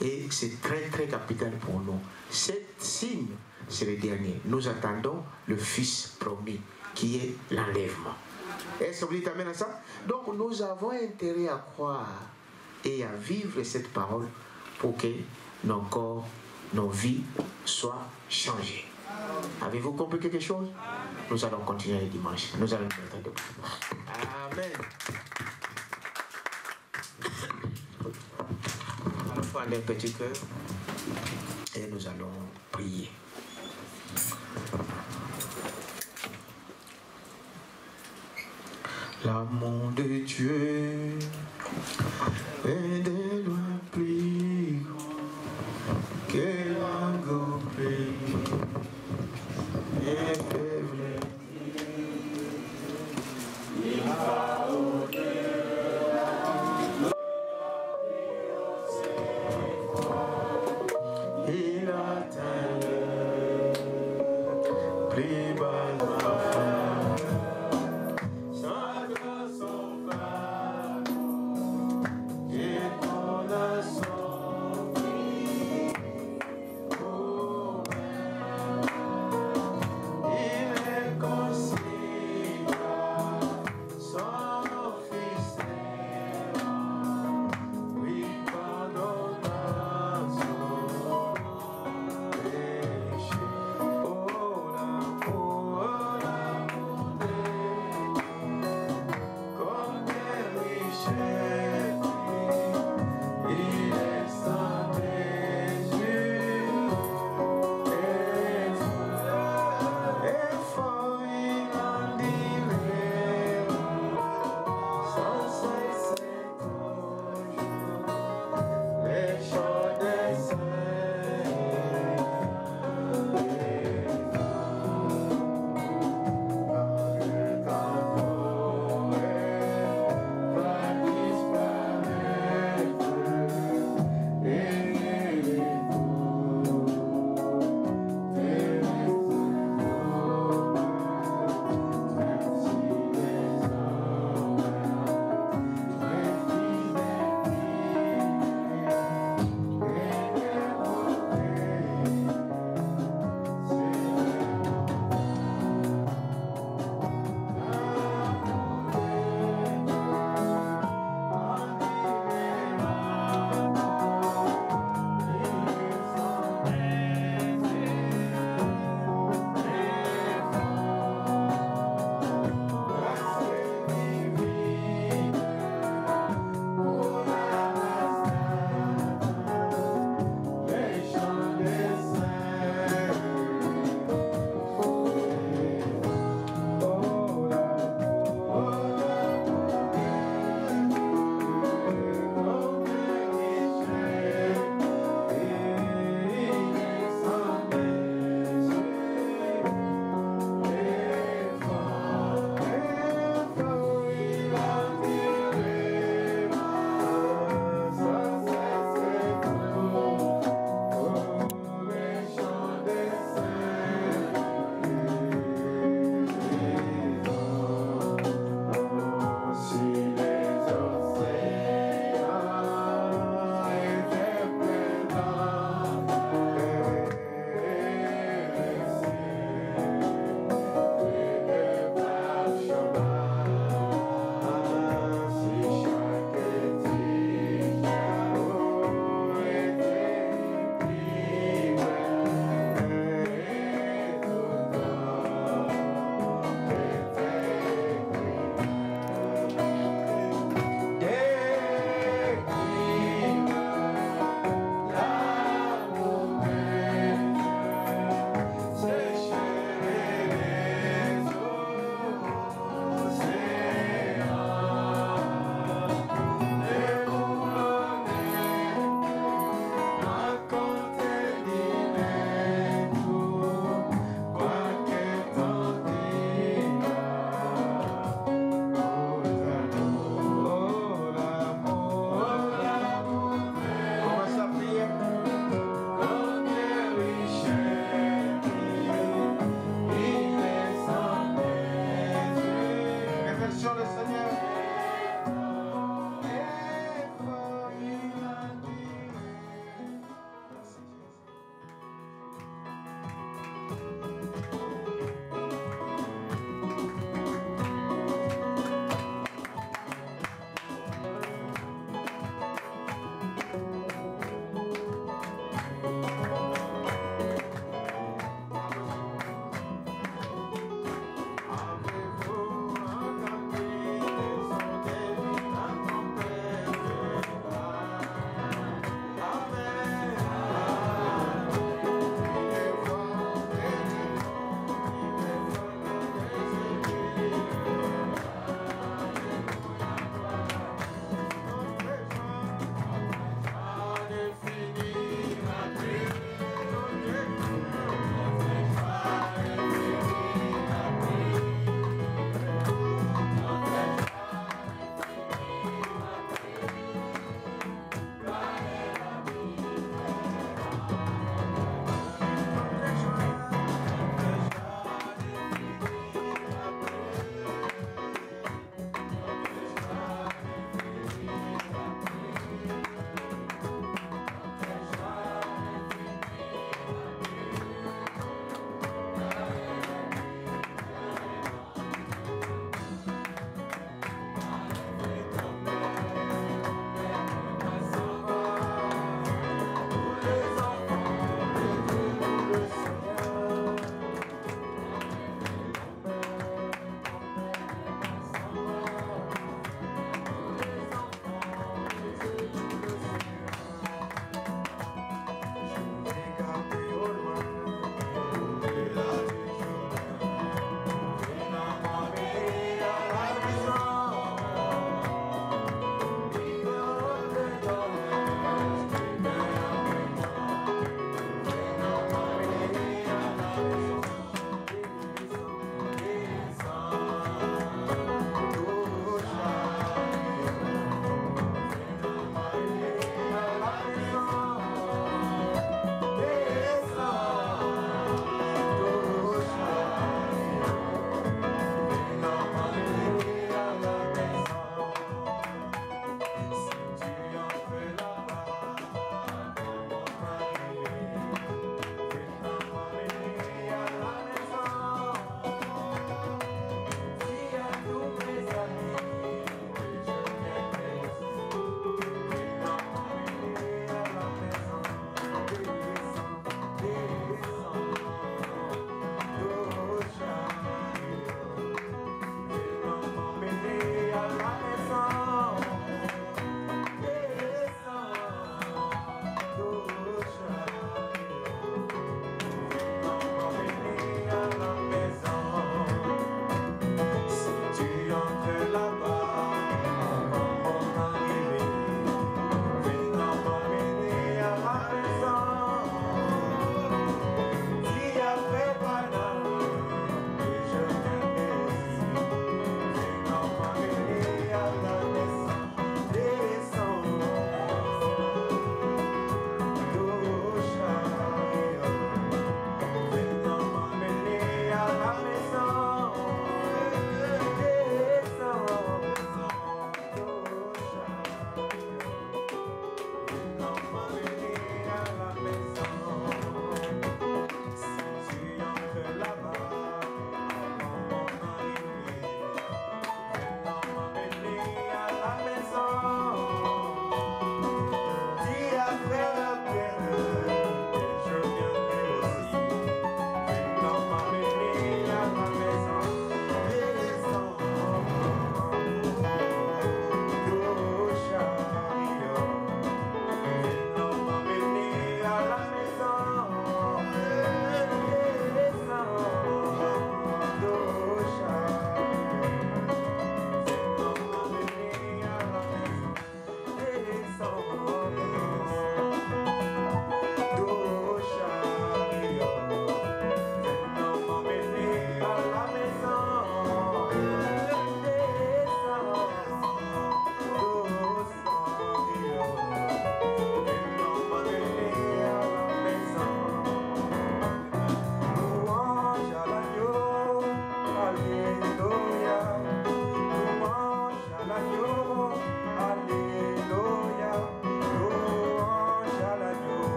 Et c'est très très capital pour nous. Ce signe, c'est le dernier. Nous attendons le Fils promis, qui est l'enlèvement. Est-ce que vous dites amen à ça? Donc nous avons intérêt à croire et à vivre cette parole pour que nos corps, nos vies soient changées. Avez-vous compris quelque chose? Nous allons continuer le dimanche. Nous allons nous mettre debout. Amen. Allons prendre un petit cœur et nous allons prier. L'amour de Dieu est de loin.